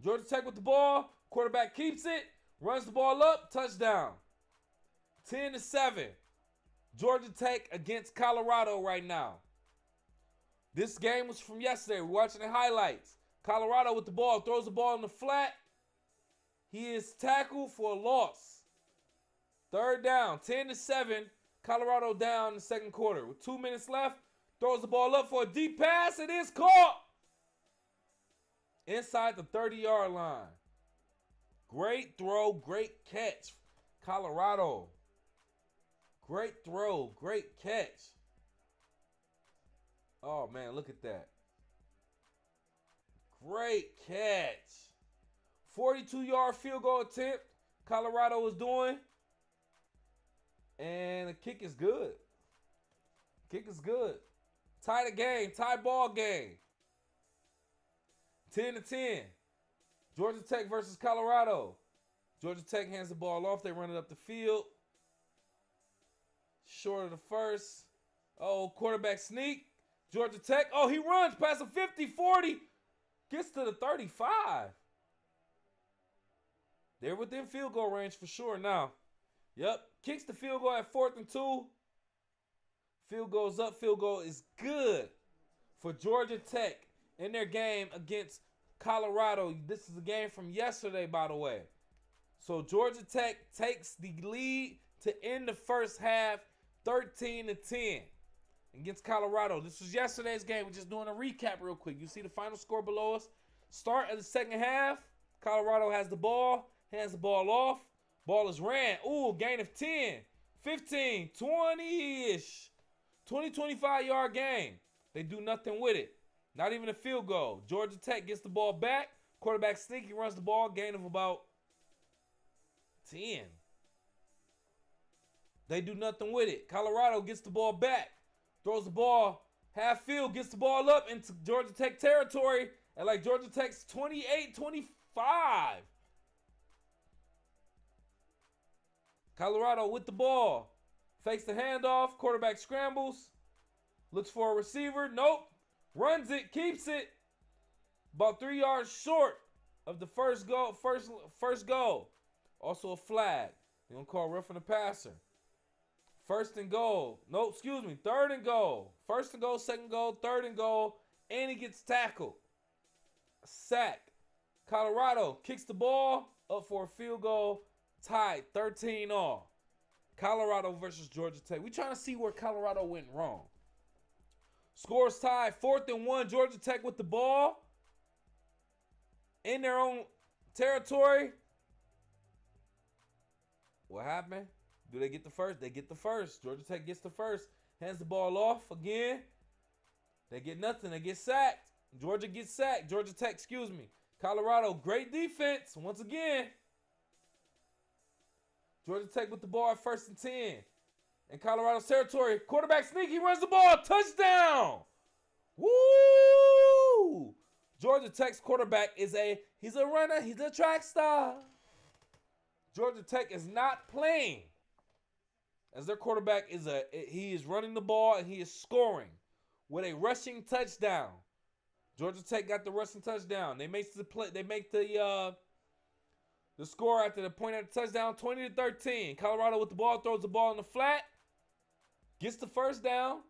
Georgia Tech with the ball. Quarterback keeps it. Runs the ball up. Touchdown. 10-7. Georgia Tech against Colorado right now. This game was from yesterday. We're watching the highlights. Colorado with the ball. Throws the ball in the flat. He is tackled for a loss. 3rd down. 10-7. Colorado down in the second quarter. With 2 minutes left. Throws the ball up for a deep pass. It is caught. Inside the 30-yard line. Great throw. Great catch. Colorado. Great throw. Great catch. Oh, man, look at that. Great catch. 42-yard field goal attempt Colorado is doing. And the kick is good. Kick is good. Tie the game. Tie ball game. 10-10. Georgia Tech versus Colorado. Georgia Tech hands the ball off. They run it up the field. Short of the first. Oh, quarterback sneak. Georgia Tech. Oh, he runs past the 50, 40. Gets to the 35. They're within field goal range for sure now. Yep. Kicks the field goal at 4th and 2. Field goes up. Field goal is good for Georgia Tech in their game against Colorado. This is a game from yesterday, by the way. So Georgia Tech takes the lead to end the first half 13-10 against Colorado. This was yesterday's game. We're just doing a recap real quick. You see the final score below us. Start of the second half. Colorado has the ball. Hands the ball off. Ball is ran. Ooh, gain of 10, 15, 20-ish. 20, 25-yard game. They do nothing with it. Not even a field goal. Georgia Tech gets the ball back. Quarterback sneaky runs the ball. Gain of about 10. They do nothing with it. Colorado gets the ball back. Throws the ball half field. Gets the ball up into Georgia Tech territory. At like Georgia Tech's 28-25. Colorado with the ball. Fakes the handoff. Quarterback scrambles. Looks for a receiver. Nope. Runs it. Keeps it. About 3 yards short of the first goal. First goal. Also a flag. They're going to call roughing the passer. First and goal. No, excuse me. Third and goal. First and goal, second goal, third and goal. And he gets tackled. A sack. Colorado kicks the ball up for a field goal. Tied 13 all. Colorado versus Georgia Tech. We're trying to see where Colorado went wrong. Scores tied. 4th and 1. Georgia Tech with the ball. In their own territory. What happened? Do they get the first? They get the first. Georgia Tech gets the first. Hands the ball off again. They get nothing. They get sacked. Georgia gets sacked. Georgia Tech, excuse me. Colorado, great defense. Once again. Georgia Tech with the ball at 1st and 10. In Colorado's territory. Quarterback sneak. He runs the ball. Touchdown. Woo! Georgia Tech's quarterback he's a runner. He's a track star. Georgia Tech is not playing. As their quarterback he is running the ball and he is scoring with a rushing touchdown. Georgia Tech got the rushing touchdown. They make the score after the point at the touchdown, 20-13. Colorado with the ball, throws the ball in the flat, gets the first down,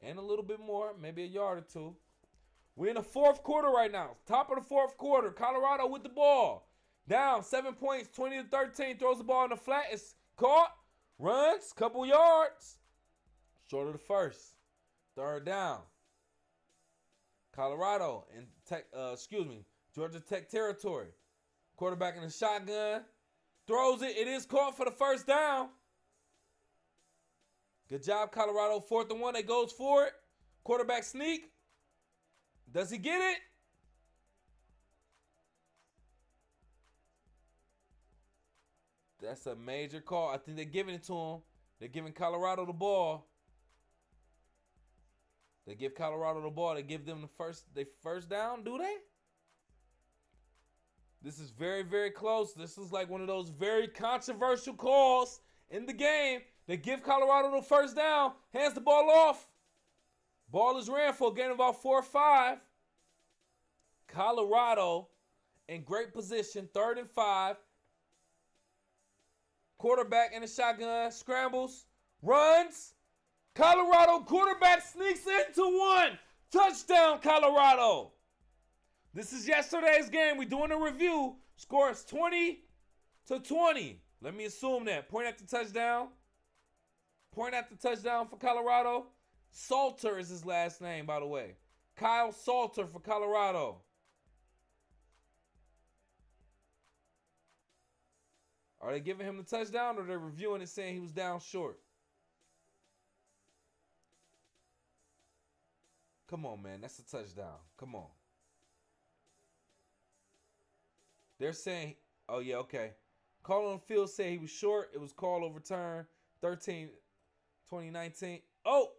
and a little bit more, maybe a yard or two. We're in the 4th quarter right now. Top of the 4th quarter. Colorado with the ball. Down 7 points, 20-13. Throws the ball in the flat. It's caught. Runs, couple yards. Short of the first. Third down. Colorado in Georgia Tech territory. Quarterback in the shotgun. Throws it. It is caught for the first down. Good job, Colorado. 4th and 1. They goes for it. Quarterback sneak. Does he get it? That's a major call. I think they're giving it to him. They're giving Colorado the ball. They give Colorado the ball. They give them the first down, do they? This is very, very close. This is like one of those very controversial calls in the game. They give Colorado the first down. Hands the ball off. Ball is ran for a gain of about 4 or 5. Colorado in great position. 3rd and 5. Quarterback in the shotgun. Scrambles. Runs. Colorado quarterback sneaks into one. Touchdown, Colorado. This is yesterday's game. We're doing a review. Score is 20-20. Let me assume that. Point at the touchdown. Point at the touchdown for Colorado. Salter is his last name, by the way. Kyle Salter for Colorado. Are they giving him the touchdown or they're reviewing it saying he was down short? Come on, man. That's a touchdown. Come on. They're saying, oh, yeah, okay. Call on the field said he was short. It was call overturned. 2019. Oh!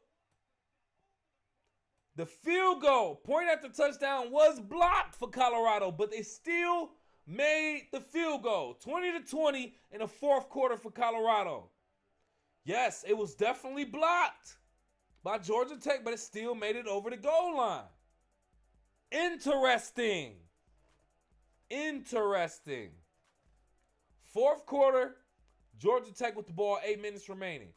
The field goal, point after touchdown, was blocked for Colorado, but they still made the field goal. 20-20 in the 4th quarter for Colorado. Yes, it was definitely blocked by Georgia Tech, but it still made it over the goal line. Interesting. Fourth quarter, Georgia Tech with the ball, 8 minutes remaining.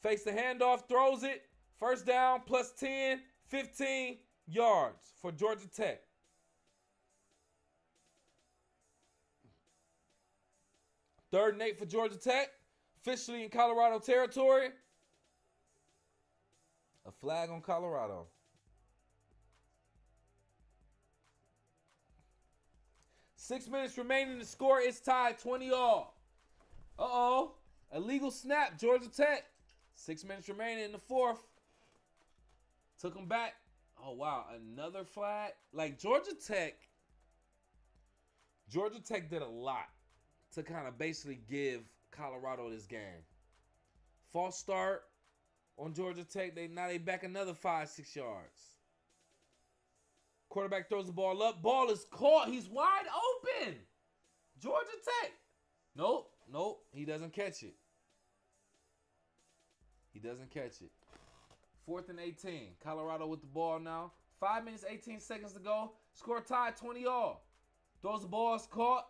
Fakes the handoff, throws it. First down, plus 10, 15 yards for Georgia Tech. Third and 8 for Georgia Tech. Officially in Colorado territory. A flag on Colorado. Six minutes remaining. The score is tied 20-all. Uh-oh. Illegal snap, Georgia Tech. 6 minutes remaining in the fourth. Took them back. Oh, wow. Another flag. Like, Georgia Tech did a lot to kind of basically give Colorado this game. False start on Georgia Tech. Now they back another 5-6 yards. Quarterback throws the ball up. Ball is caught. He's wide open. Georgia Tech. Nope. He doesn't catch it. Fourth and 18. Colorado with the ball now. 5 minutes, 18 seconds to go. Score tied 20-all. Throws the ball, is caught.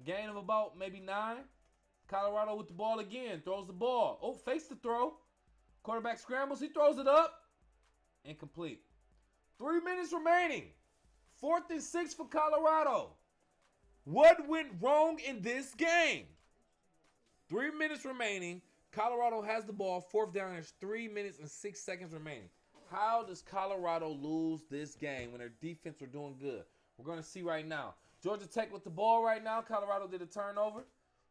Gain of about maybe 9. Colorado with the ball again. Throws the ball. Oh, fakes the throw. Quarterback scrambles. He throws it up. Incomplete. 3 minutes remaining. 4th and 6 for Colorado. What went wrong in this game? 3 minutes remaining. Colorado has the ball. 4th down. There's 3 minutes and 6 seconds remaining. How does Colorado lose this game when their defense are doing good? We're going to see right now. Georgia Tech with the ball right now. Colorado did a turnover.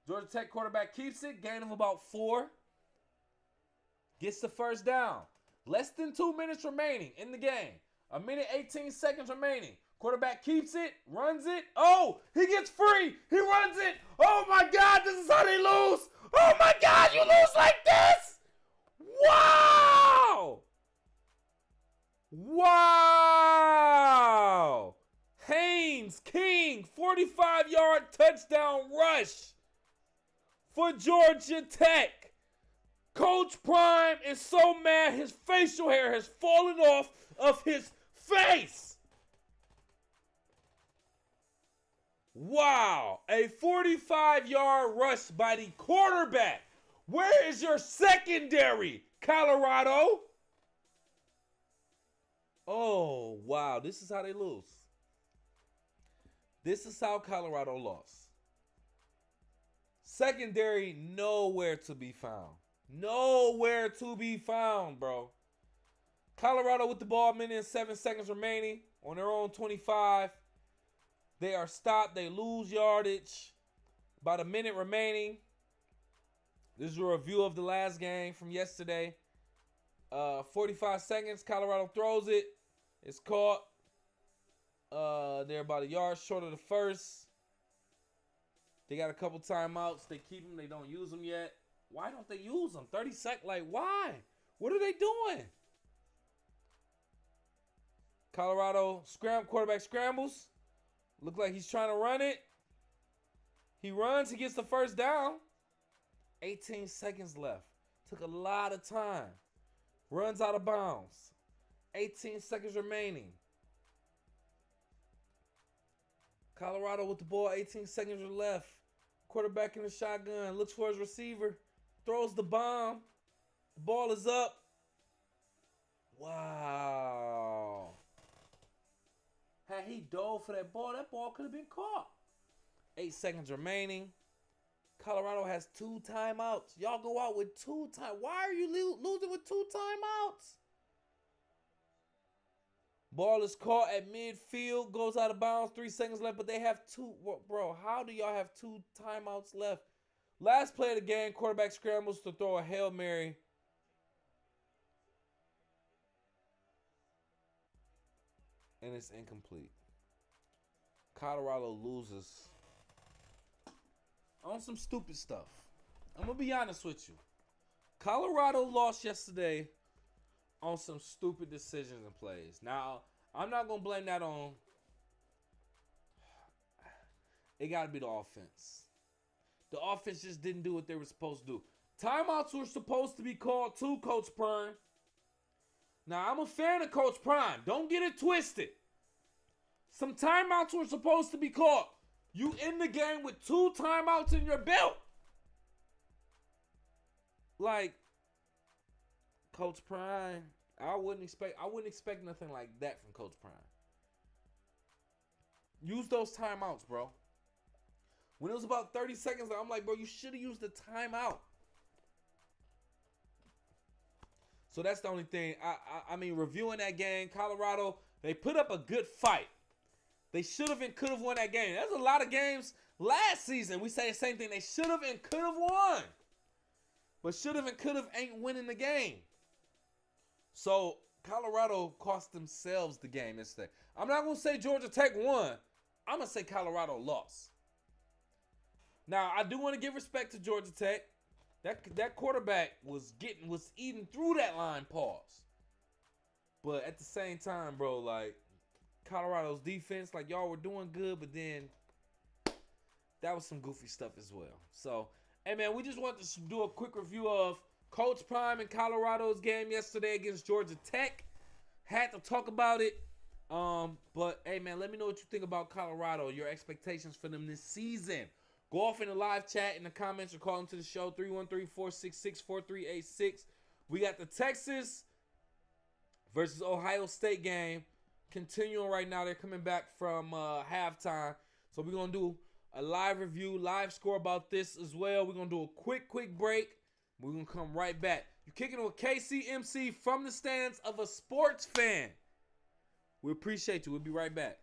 Georgia Tech quarterback keeps it. Gain of about 4. Gets the first down. Less than 2 minutes remaining in the game. 1 minute, 18 seconds remaining. Quarterback keeps it, runs it. Oh, he gets free. He runs it. Oh, my God, this is how they lose. Oh, my God, you lose like this? Wow. Haynes King, 45-yard touchdown rush for Georgia Tech. Coach Prime is so mad his facial hair has fallen off of his face. Wow. A 45-yard rush by the quarterback. Where is your secondary, Colorado? Oh, wow. This is how they lose. This is how Colorado lost. Secondary nowhere to be found. Nowhere to be found, bro. Colorado with the ball, 1 minute and 7 seconds remaining on their own 25. They are stopped. They lose yardage. About a minute remaining. This is a review of the last game from yesterday. 45 seconds. Colorado throws it. It's caught. They're about a yard short of the first. They got a couple timeouts. They keep them. They don't use them yet. Why don't they use them? 30 seconds. Like, why? What are they doing? Colorado quarterback scrambles. Look like he's trying to run it. He runs. He gets the first down. 18 seconds left. Took a lot of time. Runs out of bounds. 18 seconds remaining. Colorado with the ball. 18 seconds left. Quarterback in the shotgun. Looks for his receiver. Throws the bomb. The ball is up. Wow. Had he dove for that ball could have been caught. 8 seconds remaining. Colorado has 2 timeouts. Y'all go out with 2 timeouts. Why are you losing with 2 timeouts? Ball is caught at midfield. Goes out of bounds. 3 seconds left, but they have 2. Bro, how do y'all have 2 timeouts left? Last play of the game, quarterback scrambles to throw a Hail Mary. And it's incomplete. Colorado loses on some stupid stuff. I'm going to be honest with you. Colorado lost yesterday on some stupid decisions and plays. Now, I'm not going to blame that on... It got to be the offense. The offense just didn't do what they were supposed to do. Timeouts were supposed to be called too, Coach Prime. Now, I'm a fan of Coach Prime. Don't get it twisted. Some timeouts were supposed to be called. You in the game with 2 timeouts in your belt. Like, Coach Prime, I wouldn't expect nothing like that from Coach Prime. Use those timeouts, bro. When it was about 30 seconds, I'm like, bro, you should have used the timeout. So that's the only thing. I mean, reviewing that game, Colorado, they put up a good fight. They should have and could have won that game. There's a lot of games last season. We say the same thing. They should have and could have won. But should have and could have ain't winning the game. So Colorado cost themselves the game yesterday. I'm not going to say Georgia Tech won. I'm going to say Colorado lost. Now, I do want to give respect to Georgia Tech. That quarterback was eating through that line pause. But at the same time, bro, like, Colorado's defense, like, y'all were doing good, but then that was some goofy stuff as well. So, hey, man, we just wanted to do a quick review of Coach Prime and Colorado's game yesterday against Georgia Tech. Had to talk about it. But, hey, man, let me know what you think about Colorado, your expectations for them this season. Go off in the live chat in the comments or call into the show, 313-466-4386. We got the Texas versus Ohio State game continuing right now. They're coming back from halftime. So we're going to do a live review, live score about this as well. We're going to do a quick break. We're going to come right back. You're kicking with KCMC from the stands of a sports fan. We appreciate you. We'll be right back.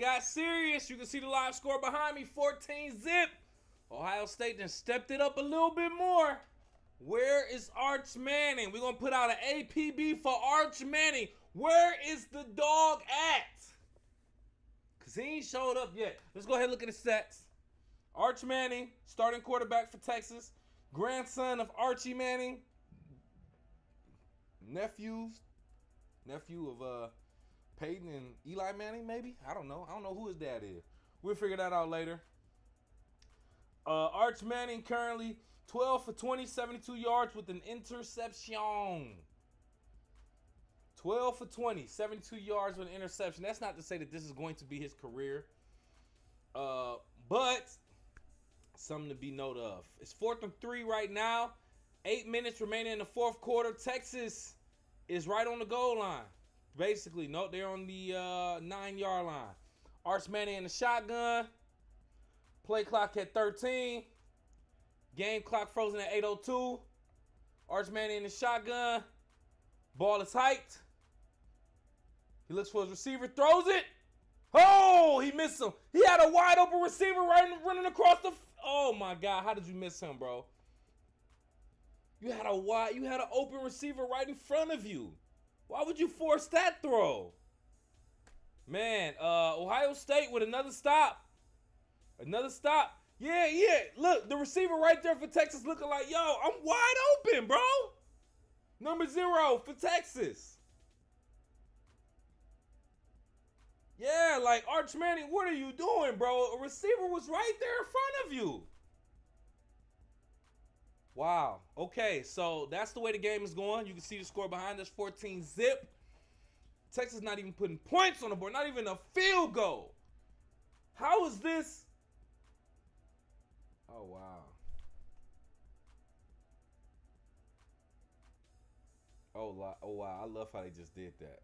got serious. You can see the live score behind me, 14-zip. Ohio State then stepped it up a little bit more. Where is Arch Manning? We're going to put out an APB for Arch Manning. Where is the dog at? Because he ain't showed up yet. Let's go ahead and look at the stats. Arch Manning, starting quarterback for Texas. Grandson of Archie Manning. Nephew of Peyton and Eli Manning, maybe? I don't know. I don't know who his dad is. We'll figure that out later. Arch Manning currently 12 for 20, 72 yards with an interception. 12 for 20, 72 yards with an interception. That's not to say that this is going to be his career. But something to be noted of. It's 4th and 3 right now. 8 minutes remaining in the fourth quarter. Texas is right on the goal line. Basically, no, they're on the 9-yard line. Arch Manning in the shotgun. Play clock at 13. Game clock frozen at 8:02. Arch Manning in the shotgun. Ball is hiked. He looks for his receiver, throws it. Oh, he missed him. He had a wide open receiver running across the. Oh my God, how did you miss him, bro? You had an open receiver right in front of you. Why would you force that throw? Man, Ohio State with another stop. Another stop. Yeah. Look, the receiver right there for Texas looking like, yo, I'm wide open, bro. Number 0 for Texas. Yeah, like, Arch Manning, what are you doing, bro? A receiver was right there in front of you. Wow. Okay, so that's the way the game is going. You can see the score behind us, 14-zip. Texas not even putting points on the board, not even a field goal. How is this? Oh, wow. Oh, wow. I love how they just did that.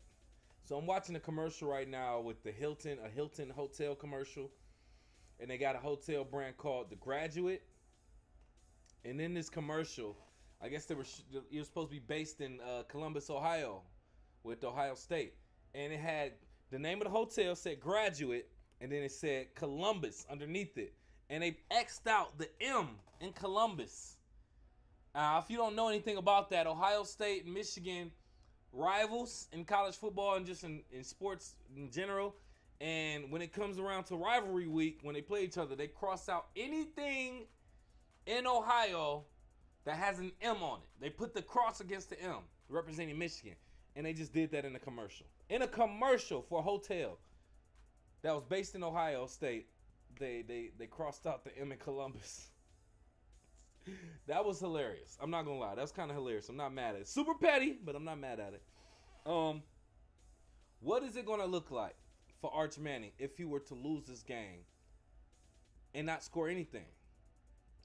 So I'm watching a commercial right now with a Hilton hotel commercial. And they got a hotel brand called The Graduate. And in this commercial, I guess it was supposed to be based in Columbus, Ohio, with Ohio State. And it had the name of the hotel said Graduate, and then it said Columbus underneath it. And they X'd out the M in Columbus. If you don't know anything about that, Ohio State and Michigan rivals in college football and just in sports in general. And when it comes around to rivalry week, when they play each other, they cross out anything in Ohio that has an M on it. They put the cross against the M, representing Michigan. And they just did that in a commercial. In a commercial for a hotel that was based in Ohio State, they crossed out the M in Columbus. That was hilarious. I'm not gonna lie. That's kind of hilarious. I'm not mad at it. Super petty, but I'm not mad at it. What is it gonna look like for Arch Manning if he were to lose this game and not score anything?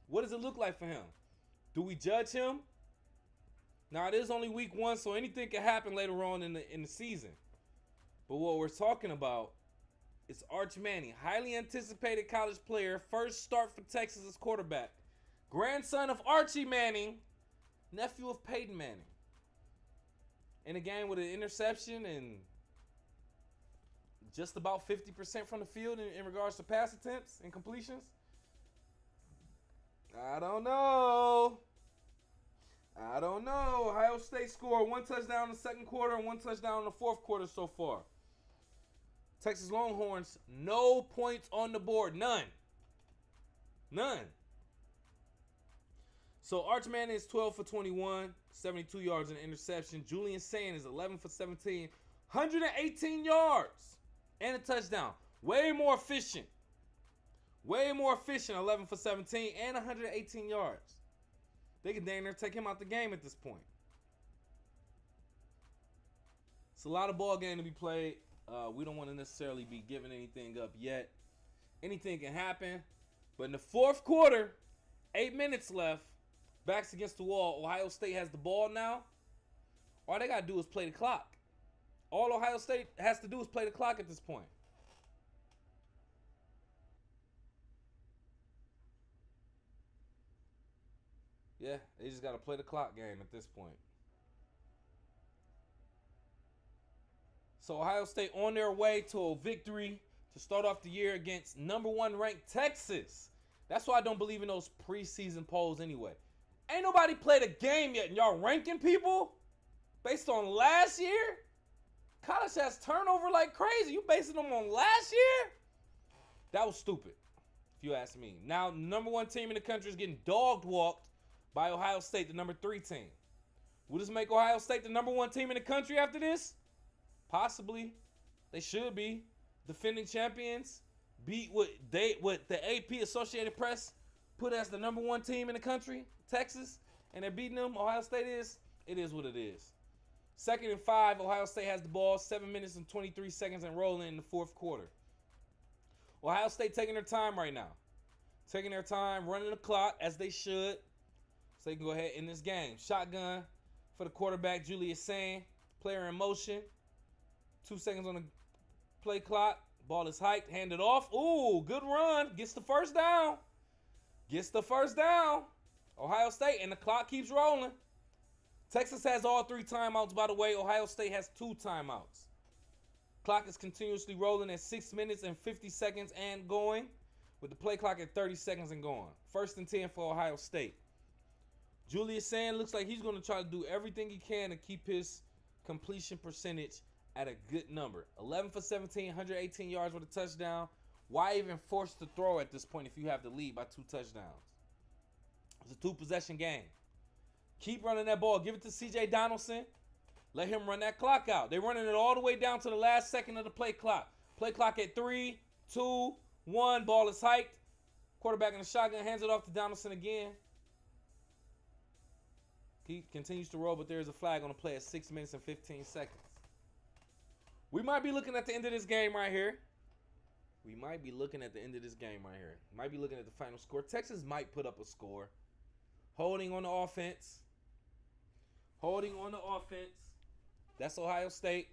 What does it look like for him? Do we judge him? Now, it is only week 1, so anything can happen later on in the season. But what we're talking about is Arch Manning, highly anticipated college player, first start for Texas as quarterback. Grandson of Archie Manning, nephew of Peyton Manning. In a game with an interception and just about 50% from the field in regards to pass attempts and completions. I don't know. Ohio State scored 1 touchdown in the second quarter and 1 touchdown in the fourth quarter so far. Texas Longhorns, no points on the board. None. So Arch Manning is 12 for 21, 72 yards and an interception. Julian Sand is 11 for 17, 118 yards and a touchdown. Way more efficient. 11 for 17 and 118 yards. They can dang near take him out the game at this point. It's a lot of ball game to be played. We don't want to necessarily be giving anything up yet. Anything can happen. But in the fourth quarter, 8 minutes left, backs against the wall. Ohio State has the ball now. All they got to do is play the clock. All Ohio State has to do is play the clock at this point. Yeah, they just got to play the clock game at this point. So Ohio State on their way to a victory to start off the year against #1 ranked Texas. That's why I don't believe in those preseason polls anyway. Ain't nobody played a game yet, and y'all ranking people based on last year? College has turnover like crazy. You basing them on last year? That was stupid, if you ask me. Now, the #1 team in the country is getting dog-walked by Ohio State, the #3 team. Will this make Ohio State the #1 team in the country after this? Possibly. They should be. Defending champions. Beat what the AP Associated Press put as the #1 team in the country, Texas, and they're beating them. Ohio State is. It is what it is. 2nd and 5. Ohio State has the ball. 7 minutes and 23 seconds and rolling in the 4th quarter. Ohio State taking their time right now. Taking their time, running the clock as they should. So they can go ahead in this game. Shotgun for the quarterback, Julius Sand. Player in motion. 2 seconds on the play clock. Ball is hiked, handed off. Ooh, good run. Gets the first down. Gets the first down. Ohio State, and the clock keeps rolling. Texas has all 3 timeouts, by the way. Ohio State has 2 timeouts. Clock is continuously rolling at 6 minutes and 50 seconds and going, with the play clock at 30 seconds and going. 1st and 10 for Ohio State. Julius Sand looks like he's going to try to do everything he can to keep his completion percentage at a good number. 11 for 17, 118 yards with a touchdown. Why even force the throw at this point if you have the lead by 2 touchdowns? It's a 2-possession game. Keep running that ball. Give it to C.J. Donaldson. Let him run that clock out. They're running it all the way down to the last second of the play clock. Play clock at 3, 2, 1. Ball is hiked. Quarterback in the shotgun hands it off to Donaldson again. He continues to roll, but there is a flag on the play at 6 minutes and 15 seconds. We might be looking at the end of this game right here. Might be looking at the final score. Texas might put up a score. Holding on the offense. That's Ohio State.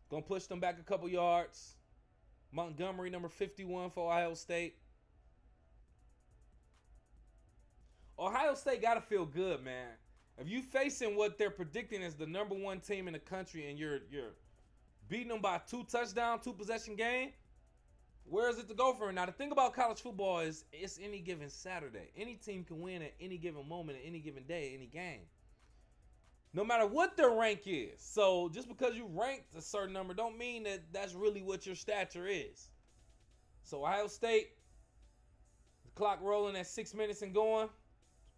Gonna push them back a couple yards. Montgomery, number 51 for Ohio State. Ohio State gotta feel good, man. If you facing what they're predicting as the #1 team in the country and you're beating them by 2 touchdown, 2-possession game, where is it to go from? Now, the thing about college football is it's any given Saturday. Any team can win at any given moment, at any given day, any game. No matter what their rank is. So just because you ranked a certain number don't mean that that's really what your stature is. So Ohio State, the clock rolling at 6 minutes and going.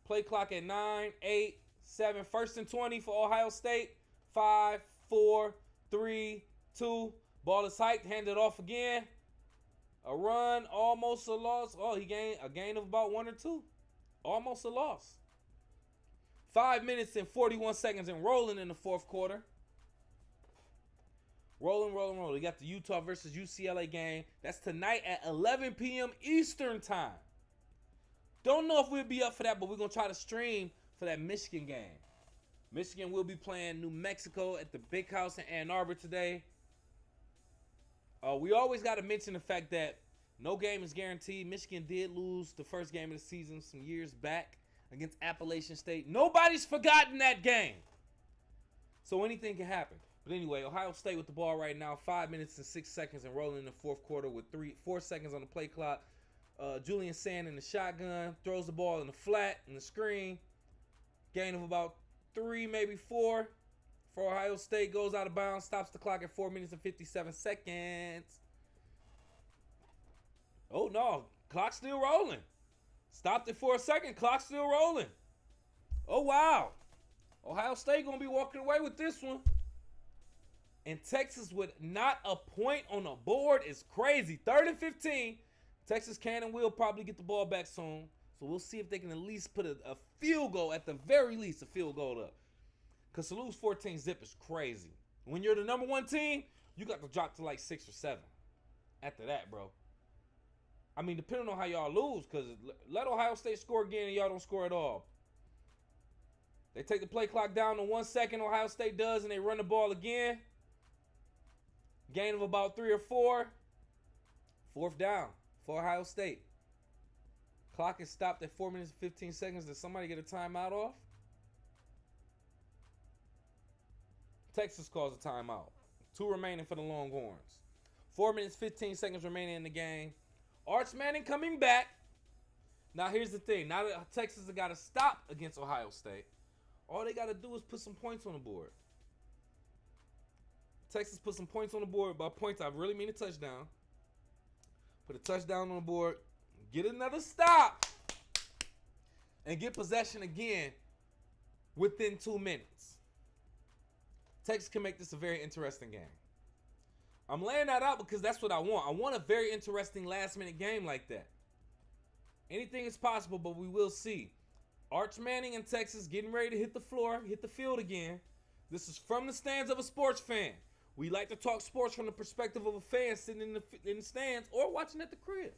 Play clock at 9, 8, 7. 1st and 20 for Ohio State. 5, 4, 3, 2. Ball is hiked, handed off again. A run, almost a loss. Oh, he gained a gain of about 1 or 2. Almost a loss. 5 minutes and 41 seconds and rolling in the 4th quarter. Rolling. We got the Utah versus UCLA game. That's tonight at 11 p.m. Eastern time. Don't know if we'll be up for that, but we're going to try to stream for that Michigan game. Michigan will be playing New Mexico at the Big House in Ann Arbor today. We always got to mention the fact that no game is guaranteed. Michigan did lose the first game of the season some years back against Appalachian State. Nobody's forgotten that game. So anything can happen. But anyway, Ohio State with the ball right now. 5 minutes and 6 seconds and rolling in the 4th quarter with 4 seconds on the play clock. Julian Sand in the shotgun. Throws the ball in the flat, in the screen. Gain of about 3, maybe 4. For Ohio State, goes out of bounds, stops the clock at 4 minutes and 57 seconds. Oh, no. Clock's still rolling. Stopped it for a second. Clock's still rolling. Oh, wow. Ohio State going to be walking away with this one. And Texas with not a point on the board is crazy. 3rd and 15. Texas can and will probably get the ball back soon. So we'll see if they can at least put a field goal, at the very least, a field goal up. Because to lose 14-zip is crazy. When you're the #1 team, you got to drop to like 6 or 7. After that, bro. I mean, depending on how y'all lose, because let Ohio State score again and y'all don't score at all. They take the play clock down to 1 second, Ohio State does, and they run the ball again. Gain of about 3 or 4. 4th down for Ohio State. Clock is stopped at 4 minutes and 15 seconds. Did somebody get a timeout off? Texas calls a timeout. 2 remaining for the Longhorns. 4 minutes, 15 seconds remaining in the game. Arch Manning coming back. Now, here's the thing. Now that Texas has got to stop against Ohio State, all they got to do is put some points on the board. Texas put some points on the board. By points, I really mean a touchdown. Put a touchdown on the board. Get another stop. And get possession again within 2 minutes. Texas can make this a very interesting game. I'm laying that out because that's what I want. I want a very interesting last-minute game like that. Anything is possible, but we will see. Arch Manning and Texas getting ready to hit the floor, hit the field again. This is from the stands of a sports fan. We like to talk sports from the perspective of a fan sitting in the stands or watching at the crib.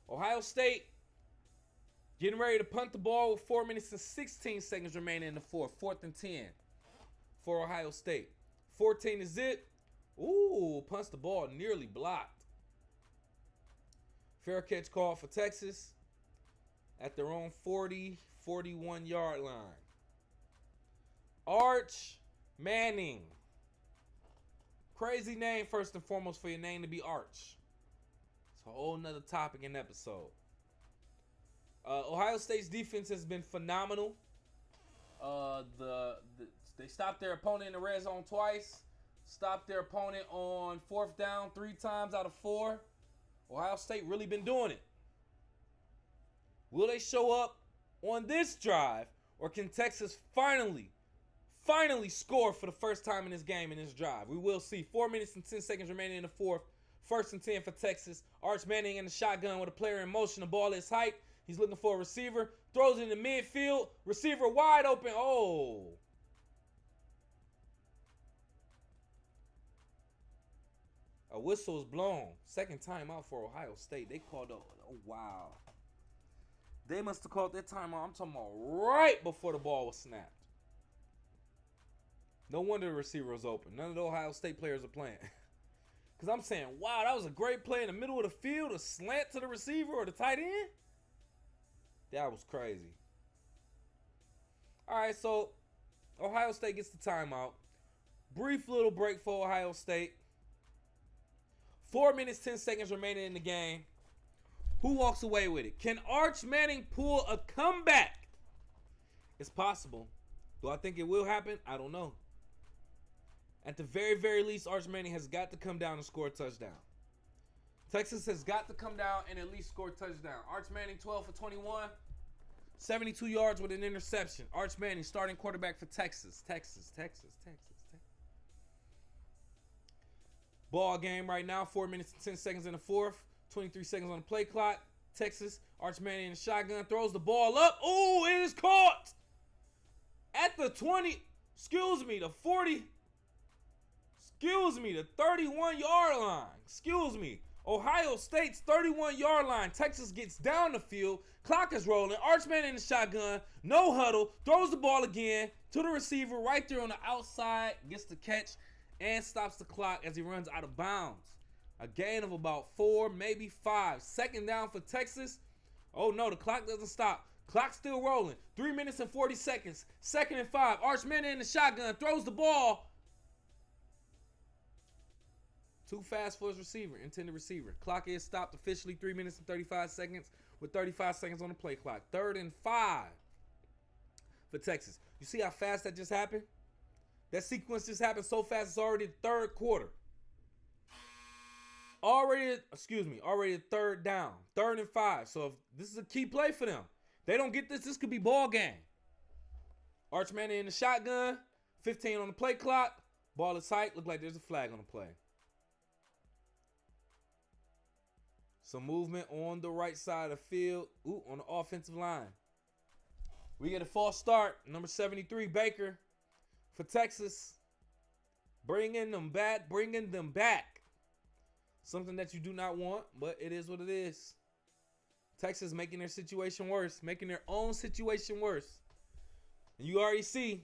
Ohio State getting ready to punt the ball with 4 minutes and 16 seconds remaining in the fourth. 4th and 10 for Ohio State. 14 is it. Ooh, punts the ball nearly blocked. Fair catch call for Texas at their own 40, 41-yard line. Arch Manning. Crazy name, first and foremost, for your name to be Arch. It's a whole nother topic and episode. Ohio State's defense has been phenomenal. They stopped their opponent in the red zone twice. Stopped their opponent on 4th down 3 times out of 4. Ohio State really been doing it. Will they show up on this drive, or can Texas finally score for the first time in this game, in this drive? We will see. 4 minutes and 10 seconds remaining in the fourth. 1st and 10 for Texas. Arch Manning in the shotgun with a player in motion. The ball is height. He's looking for a receiver. Throws it in the midfield. Receiver wide open. Oh. A whistle is blown. Second timeout for Ohio State. They called up. Oh, wow. They must have called that timeout. I'm talking about right before the ball was snapped. No wonder the receiver was open. None of the Ohio State players are playing. Because I'm saying, wow, that was a great play in the middle of the field. A slant to the receiver or the tight end. That was crazy. All right, so Ohio State gets the timeout. Brief little break for Ohio State. 4 minutes, 10 seconds remaining in the game. Who walks away with it? Can Arch Manning pull a comeback? It's possible. Do I think it will happen? I don't know. At the very, very least, Arch Manning has got to come down and score a touchdown. Texas has got to come down and at least score a touchdown. Arch Manning, 12 for 21. 72 yards with an interception. Arch Manning, starting quarterback for Texas. Texas. Ball game right now, 4 minutes and 10 seconds in the fourth. 23 seconds on the play clock. Texas, Arch Manning in the shotgun, throws the ball up. Oh, it is caught at the 20, the 40, the 31-yard line. Ohio State's 31-yard line. Texas gets down the field. Clock is rolling. Arch Manning in the shotgun, no huddle, throws the ball again to the receiver right there on the outside, gets the catch, and stops the clock as he runs out of bounds. A gain of about 4, maybe 5. Second down for Texas. Oh, no, the clock doesn't stop. Clock still rolling. 3 minutes and 40 seconds. 2nd and 5. Arch Manning in the shotgun. Throws the ball. Too fast for his receiver. Intended receiver. Clock is stopped officially. 3 minutes and 35 seconds with 35 seconds on the play clock. 3rd and 5 for Texas. You see how fast that just happened? That sequence just happened so fast, it's already the 3rd quarter. Already the 3rd down. 3rd and 5. So if this is a key play for them. They don't get this could be ball game. Arch Manning in the shotgun. 15 on the play clock. Ball is tight. Look like there's a flag on the play. Some movement on the right side of the field. Ooh, on the offensive line. We get a false start. Number 73, Baker. For Texas, bringing them back. Something that you do not want, but it is what it is. Texas making their situation worse, making their own situation worse. And you already see,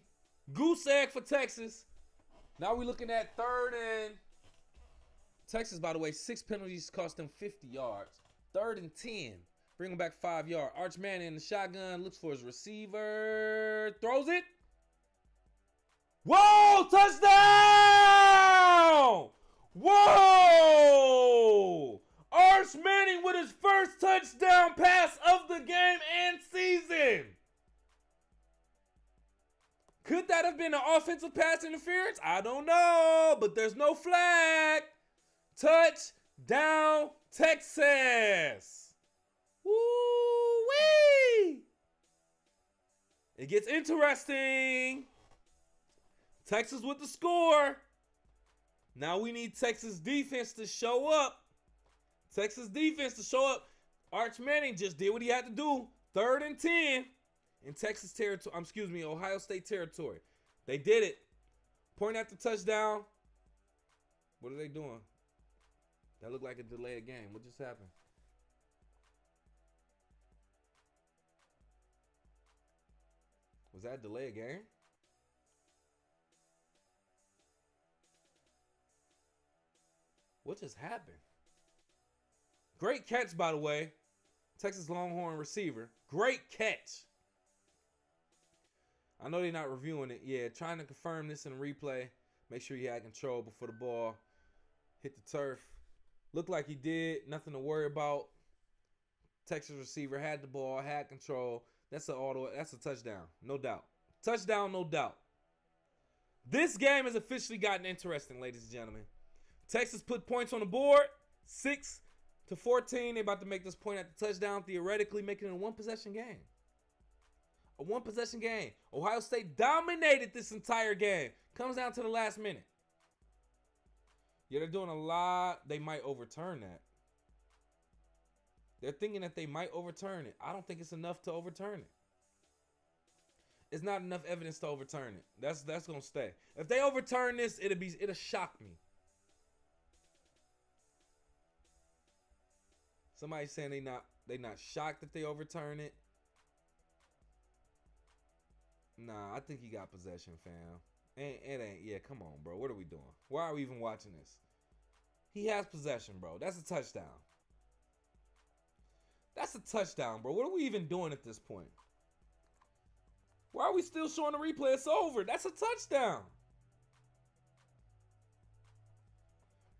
goose egg for Texas. Now we're looking at 3rd and... Texas, by the way, 6 penalties cost them 50 yards. 3rd and 10, bring them back 5 yards. Arch Manning in the shotgun, looks for his receiver, throws it. Whoa, touchdown! Whoa! Arch Manning with his first touchdown pass of the game and season. Could that have been an offensive pass interference? I don't know, but there's no flag. Touchdown, Texas. Woo-wee. It gets interesting. Texas with the score. Now we need Texas defense to show up. Arch Manning just did what he had to do. 3rd and 10 in Texas territory. Ohio State territory. They did it. Point at the touchdown. What are they doing? That looked like a delayed game. What just happened? Was that a delayed game? What just happened? Great catch, by the way. Texas Longhorn receiver. Great catch. I know they're not reviewing it. Yeah, trying to confirm this in a replay. Make sure he had control before the ball hit the turf. Looked like he did. Nothing to worry about. Texas receiver had the ball, had control. That's a touchdown. No doubt. Touchdown, no doubt. This game has officially gotten interesting, ladies and gentlemen. Texas put points on the board. 6-14. They're about to make this point at the touchdown, theoretically making it a one-possession game. A one-possession game. Ohio State dominated this entire game. Comes down to the last minute. Yeah, they're doing a lot. They might overturn that. They're thinking that they might overturn it. I don't think it's enough to overturn it. It's not enough evidence to overturn it. That's gonna stay. If they overturn this, it'll shock me. Somebody's saying they not shocked that they overturn it. Nah, I think he got possession, fam. It ain't. Yeah, come on, bro. What are we doing? Why are we even watching this? He has possession, bro. That's a touchdown. That's a touchdown, bro. What are we even doing at this point? Why are we still showing the replay? It's over. That's a touchdown.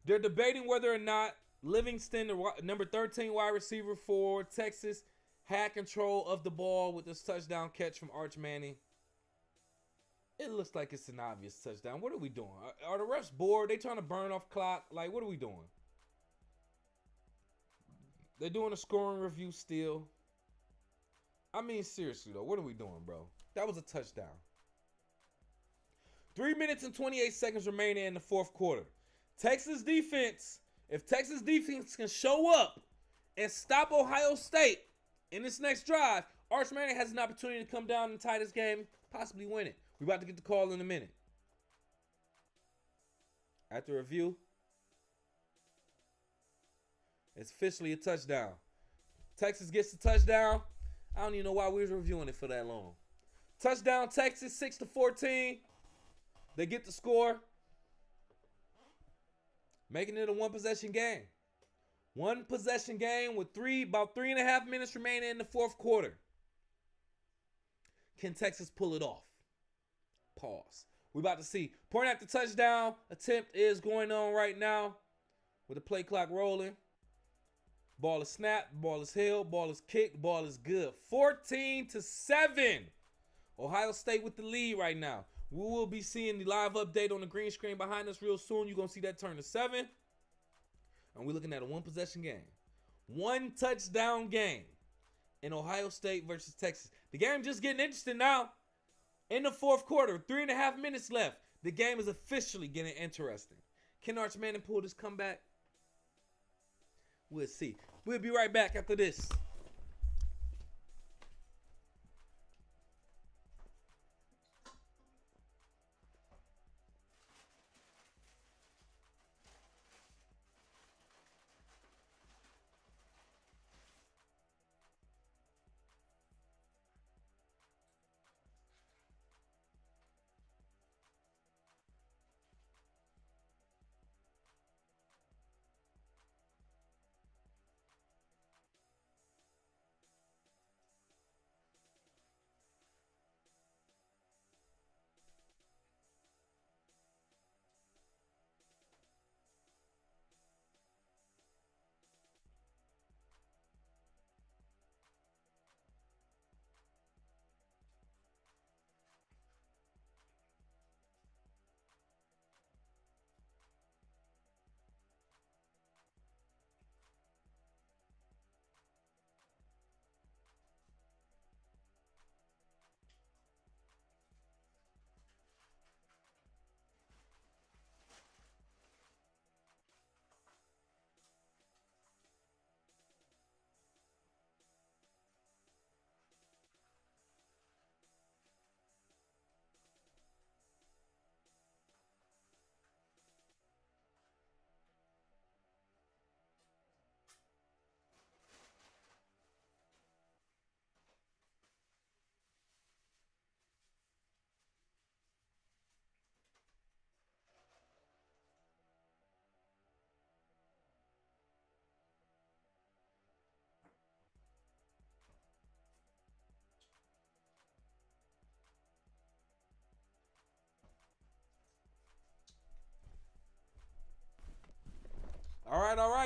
They're debating whether or not Livingston, the number 13 wide receiver for Texas, had control of the ball with this touchdown catch from Arch Manning. It looks like it's an obvious touchdown. What are we doing? Are the refs bored? They trying to burn off clock? Like, what are we doing? They're doing a scoring review still. I mean, seriously, though. What are we doing, bro? That was a touchdown. 3 minutes and 28 seconds remaining in the fourth quarter. Texas defense, if Texas defense can show up and stop Ohio State in this next drive, Arch Manning has an opportunity to come down and tie this game, possibly win it. We're about to get the call in a minute. After review, it's officially a touchdown. Texas gets the touchdown. I don't even know why we was reviewing it for that long. Touchdown Texas, 6-14. They get the score. Making it a one-possession game. One possession game with about 3.5 minutes remaining in the fourth quarter. Can Texas pull it off? Pause. We're about to see. Point at the touchdown attempt is going on right now with the play clock rolling. Ball is snapped, ball is held, ball is kicked, ball is good. 14-7. Ohio State with the lead right now. We will be seeing the live update on the green screen behind us real soon. You're going to see that turn to 7. And we're looking at a one-possession game. One touchdown game in Ohio State versus Texas. The game just getting interesting now. In the fourth quarter, 3.5 minutes left. The game is officially getting interesting. Can Arch Manning pull this comeback? We'll see. We'll be right back after this.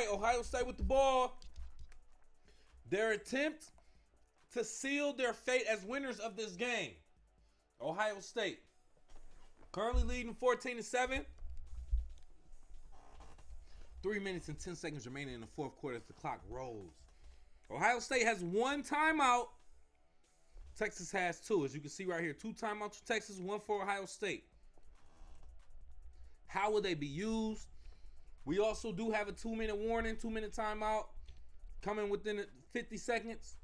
Ohio State with the ball. Their attempt to seal their fate as winners of this game. Ohio State currently leading 14-7. 3 minutes and 10 seconds remaining in the fourth quarter as the clock rolls. Ohio State has one timeout. Texas has two. As you can see right here, 2 timeouts for Texas, 1 for Ohio State. How will they be used? We also do have a 2-minute warning, 2-minute timeout coming within 50 seconds.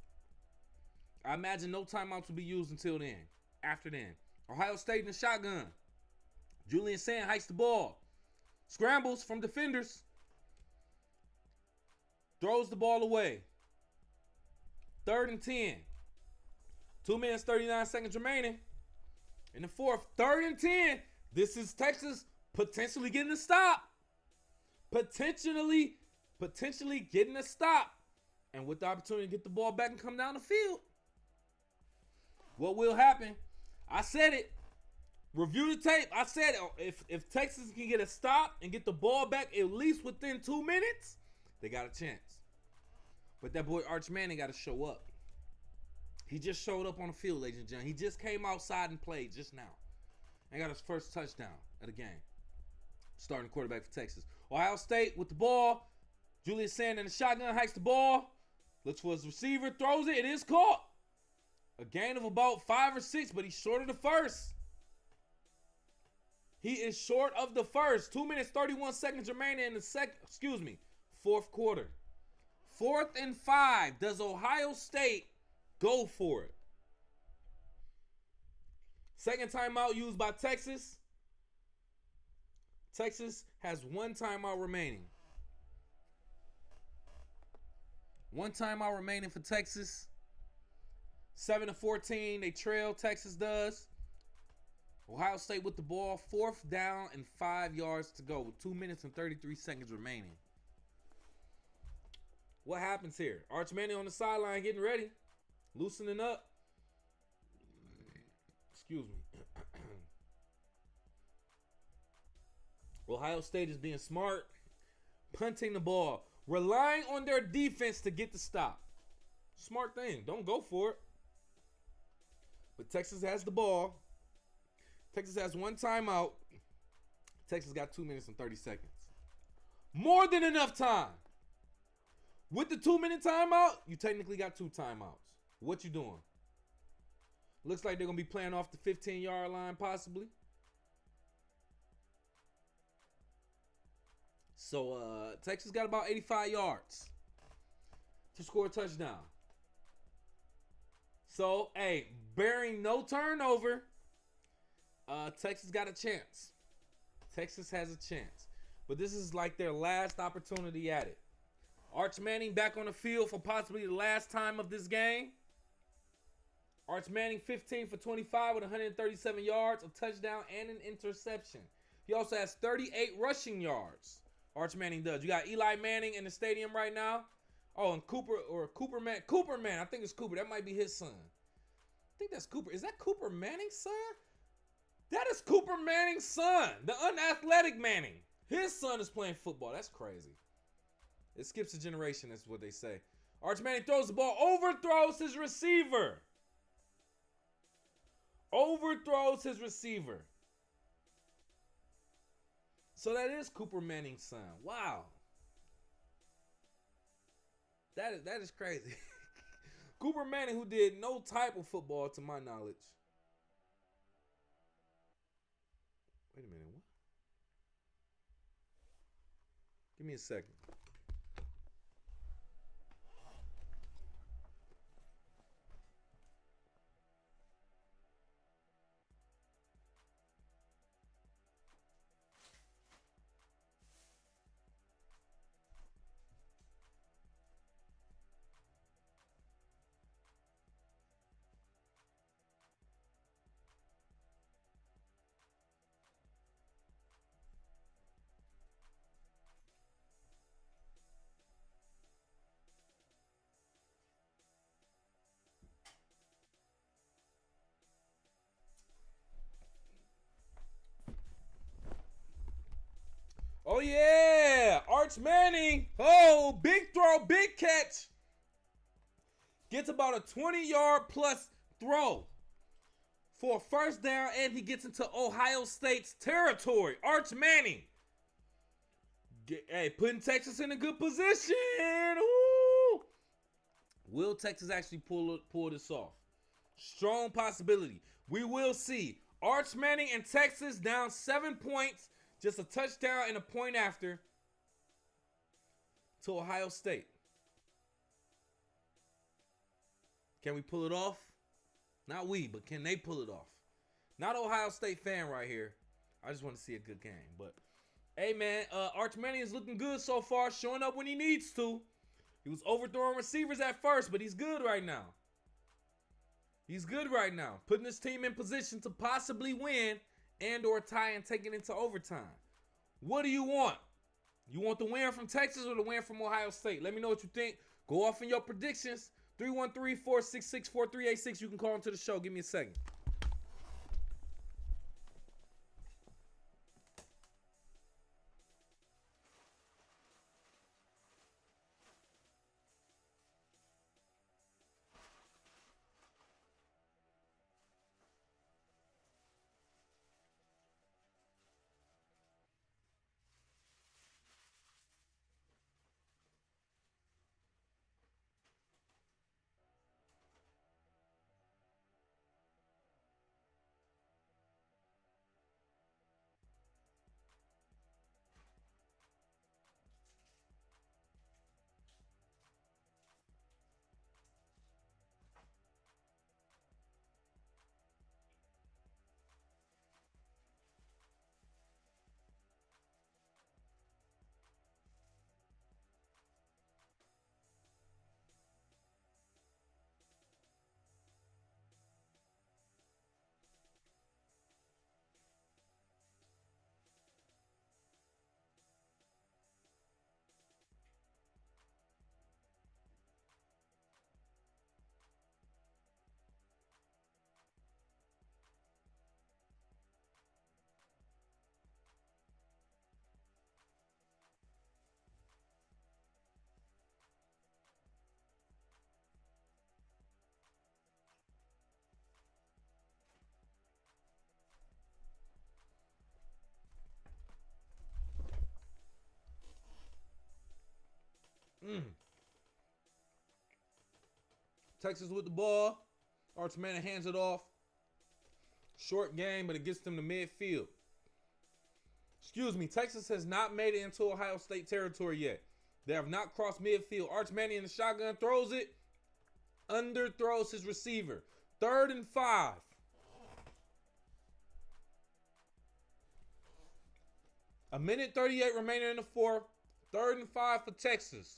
I imagine no timeouts will be used until then. After then, Ohio State in the shotgun. Julian Sand hikes the ball. Scrambles from defenders. Throws the ball away. 3rd and 10. 2 minutes, 39 seconds remaining. In the fourth, 3rd and 10. This is Texas potentially getting a stop. Potentially getting a stop. And with the opportunity to get the ball back and come down the field. What will happen? I said it. Review the tape. I said if Texas can get a stop and get the ball back at least within 2 minutes, they got a chance. But that boy Arch Manning got to show up. He just showed up on the field, ladies and gentlemen. He just came outside and played just now. And got his first touchdown of the game. Starting quarterback for Texas. Ohio State with the ball. Julius Sand in the shotgun hikes the ball. Looks for his receiver. Throws it. It is caught. A gain of about 5 or 6, but he's short of the first. He is short of the first. 2 minutes, 31 seconds remaining in the fourth quarter. 4th and 5. Does Ohio State go for it? Second timeout used by Texas. Texas has 1 timeout remaining. 1 timeout remaining for Texas. 7-14. They trail. Texas does. Ohio State with the ball. 4th down and 5 yards to go with 2 minutes and 33 seconds remaining. What happens here? Arch Manning on the sideline getting ready. Loosening up. Excuse me. Ohio State is being smart. Punting the ball. Relying on their defense to get the stop. Smart thing. Don't go for it. But Texas has the ball. Texas has 1 timeout. Texas got 2 minutes and 30 seconds. More than enough time. With the 2-minute timeout, you technically got 2 timeouts. What you doing? Looks like they're going to be playing off the 15-yard line possibly. So, Texas got about 85 yards to score a touchdown. So, hey, bearing no turnover, Texas got a chance. Texas has a chance. But this is like their last opportunity at it. Arch Manning back on the field for possibly the last time of this game. Arch Manning 15 for 25 with 137 yards, a touchdown, and an interception. He also has 38 rushing yards. Arch Manning does. You got Eli Manning in the stadium right now. Oh, and Cooperman. I think it's Cooper. That might be his son. I think that's Cooper. Is that Cooper Manning's son? That is Cooper Manning's son. The unathletic Manning. His son is playing football. That's crazy. It skips a generation, that's what they say. Arch Manning throws the ball, overthrows his receiver. Overthrows his receiver. So that is Cooper Manning's son. Wow. That is crazy. Cooper Manning, who did no type of football to my knowledge. Wait a minute. What? Give me a second. Oh, yeah. Arch Manning. Oh, Oh, big throw, big catch. Gets about a 20-yard plus throw for a first down, and he gets into Ohio State's territory. Arch Manning. Putting Texas in a good position. Ooh. Will Texas actually pull this off? Strong possibility. We will see. Arch Manning and Texas down 7 points. Just a touchdown and a point after to Ohio State. Can we pull it off? Not we, but can they pull it off? Not Ohio State fan right here. I just want to see a good game. But, hey, man, Arch Manning is looking good so far, showing up when he needs to. He was overthrowing receivers at first, but he's good right now. He's good right now, putting his team in position to possibly win and or tie and take it into overtime. What do you want? You want the win from Texas or the win from Ohio State? Let me know what you think. Go off in your predictions. 313-466-4386. You can call into the show. Give me a second. Texas with the ball. Arch Manning hands it off. Short game, but it gets them to midfield. Excuse me. Texas has not made it into Ohio State territory yet. They have not crossed midfield. Arch Manning in the shotgun throws it. Underthrows his receiver. 3rd and 5. A minute 38 remaining in the fourth. 3rd and 5 for Texas.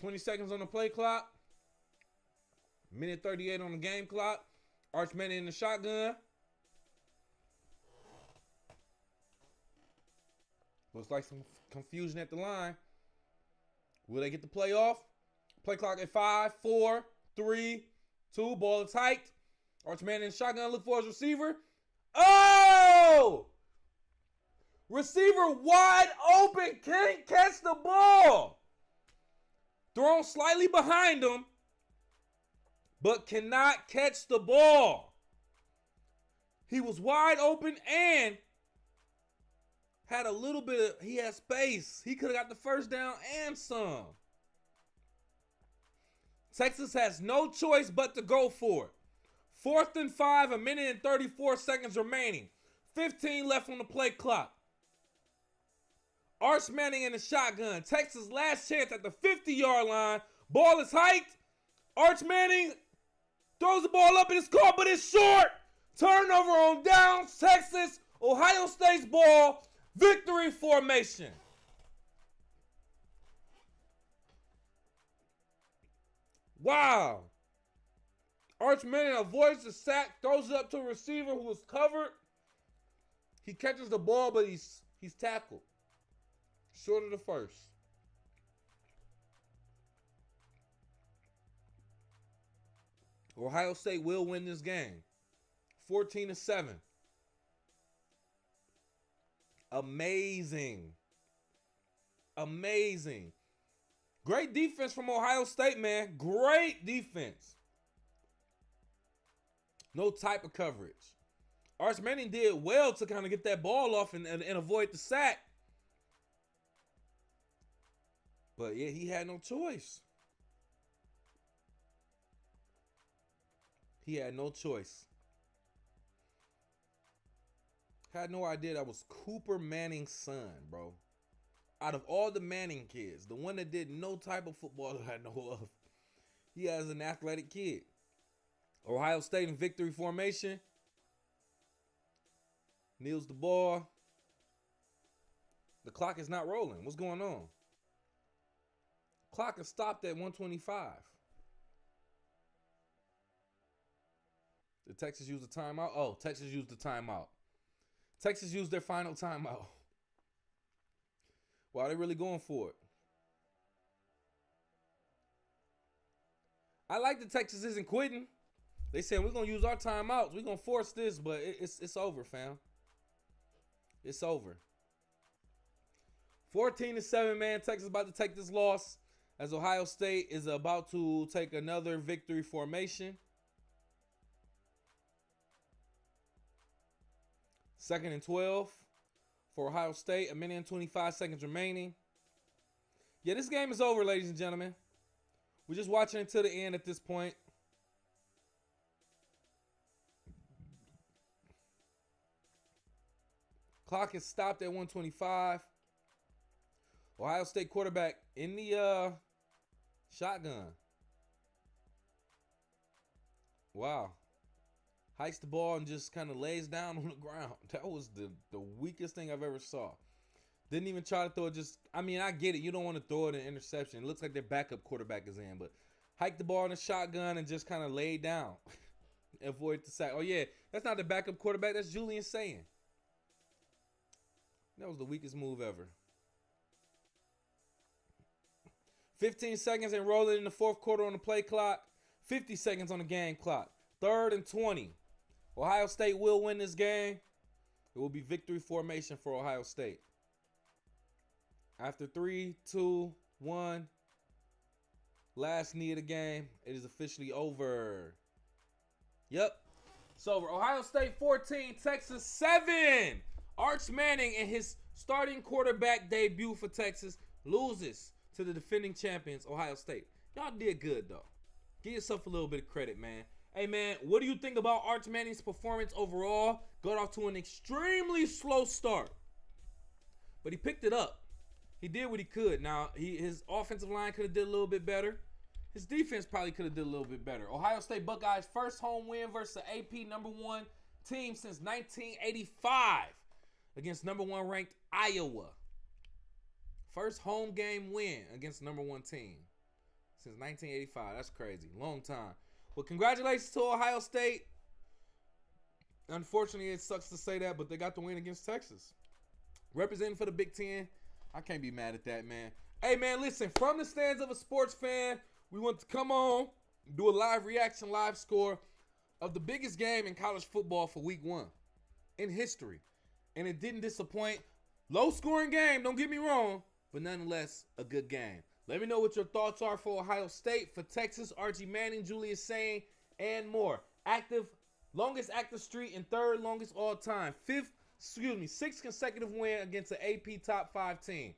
$20 seconds on the play clock. Minute 38 on the game clock. Arch Manning in the shotgun. Looks like some confusion at the line. Will they get the play off? Play clock at 5, 4, 3, 2. Ball is hiked. Arch Manning in the shotgun. Look for his receiver. Oh! Receiver wide open. Can't catch the ball. Thrown slightly behind him, but cannot catch the ball. He was wide open and had a little bit of, he had space. He could have got the first down and some. Texas has no choice but to go for it. 4th and 5, a minute and 34 seconds remaining. 15 left on the play clock. Arch Manning in the shotgun. Texas last chance at the 50-yard line. Ball is hiked. Arch Manning throws the ball up and it's caught, but it's short. Turnover on downs. Texas, Ohio State's ball. Victory formation. Wow. Arch Manning avoids the sack, throws it up to a receiver who was covered. He catches the ball, but he's tackled. Short of the first. Ohio State will win this game. 14-7. Amazing. Amazing. Great defense from Ohio State, man. Great defense. No type of coverage. Arch Manning did well to kind of get that ball off and avoid the sack. But, yeah, he had no choice. He had no choice. Had no idea that was Cooper Manning's son, bro. Out of all the Manning kids, the one that did no type of football that I know of, he has an athletic kid. Ohio State in victory formation. Kneels the ball. The clock is not rolling. What's going on? Clock is stopped at 125. Did Texas use the timeout? Oh, Texas used the timeout. Texas used their final timeout. Wow, they really going for it. I like that Texas isn't quitting. They said we're going to use our timeouts. We're going to force this, but it's over, fam. It's over. 14-7, man. Texas about to take this loss as Ohio State is about to take another victory formation. 2nd and 12 for Ohio State. 1 minute and 25 seconds remaining. Yeah, this game is over, ladies and gentlemen. We're just watching until the end at this point. Clock is stopped at 125. Ohio State quarterback in the shotgun. Wow. Hikes the ball and just kind of lays down on the ground. That was the weakest thing I've ever saw. Didn't even try to throw it. I get it. You don't want to throw it an interception. It looks like their backup quarterback is in. But hiked the ball in the shotgun and just kind of laid down. Avoid the sack. Oh, yeah. That's not the backup quarterback. That's Julian Saying. That was the weakest move ever. 15 seconds and rolling in the fourth quarter on the play clock. 50 seconds on the game clock. 3rd and 20. Ohio State will win this game. It will be victory formation for Ohio State. After 3, 2, 1. Last knee of the game. It is officially over. Yep. It's over. Ohio State 14, Texas 7. Arch Manning in his starting quarterback debut for Texas loses to the defending champions, Ohio State. Y'all did good, though. Give yourself a little bit of credit, man. Hey, man, what do you think about Arch Manning's performance overall? Got off to an extremely slow start, but he picked it up. He did what he could. Now, his offensive line could have did a little bit better. His defense probably could have did a little bit better. Ohio State Buckeyes' first home win versus the AP #1 team since 1985 against #1 ranked Iowa. First home game win against the #1 team since 1985. That's crazy. Long time. Well, congratulations to Ohio State. Unfortunately, it sucks to say that, but they got the win against Texas. Representing for the Big Ten. I can't be mad at that, man. Hey, man, listen. From the stands of a sports fan, we want to come on, do a live reaction, live score of the biggest game in college football for week 1 in history. And it didn't disappoint. Low-scoring game, don't get me wrong, but nonetheless, a good game. Let me know what your thoughts are for Ohio State, for Texas, Archie Manning, Julius Saying, and more. Longest active streak and 3rd longest all time. 6th consecutive win against an AP top 5 team,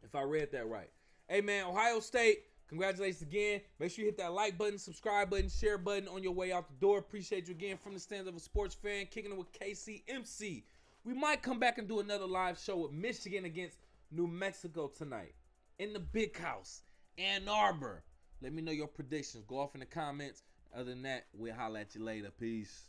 if I read that right. Hey, man, Ohio State, congratulations again. Make sure you hit that like button, subscribe button, share button on your way out the door. Appreciate you again. From the stands of a sports fan, kicking it with KCMC. We might come back and do another live show with Michigan against New Mexico tonight in the Big House, Ann Arbor. Let me know your predictions. Go off in the comments. Other than that, we'll holler at you later. Peace.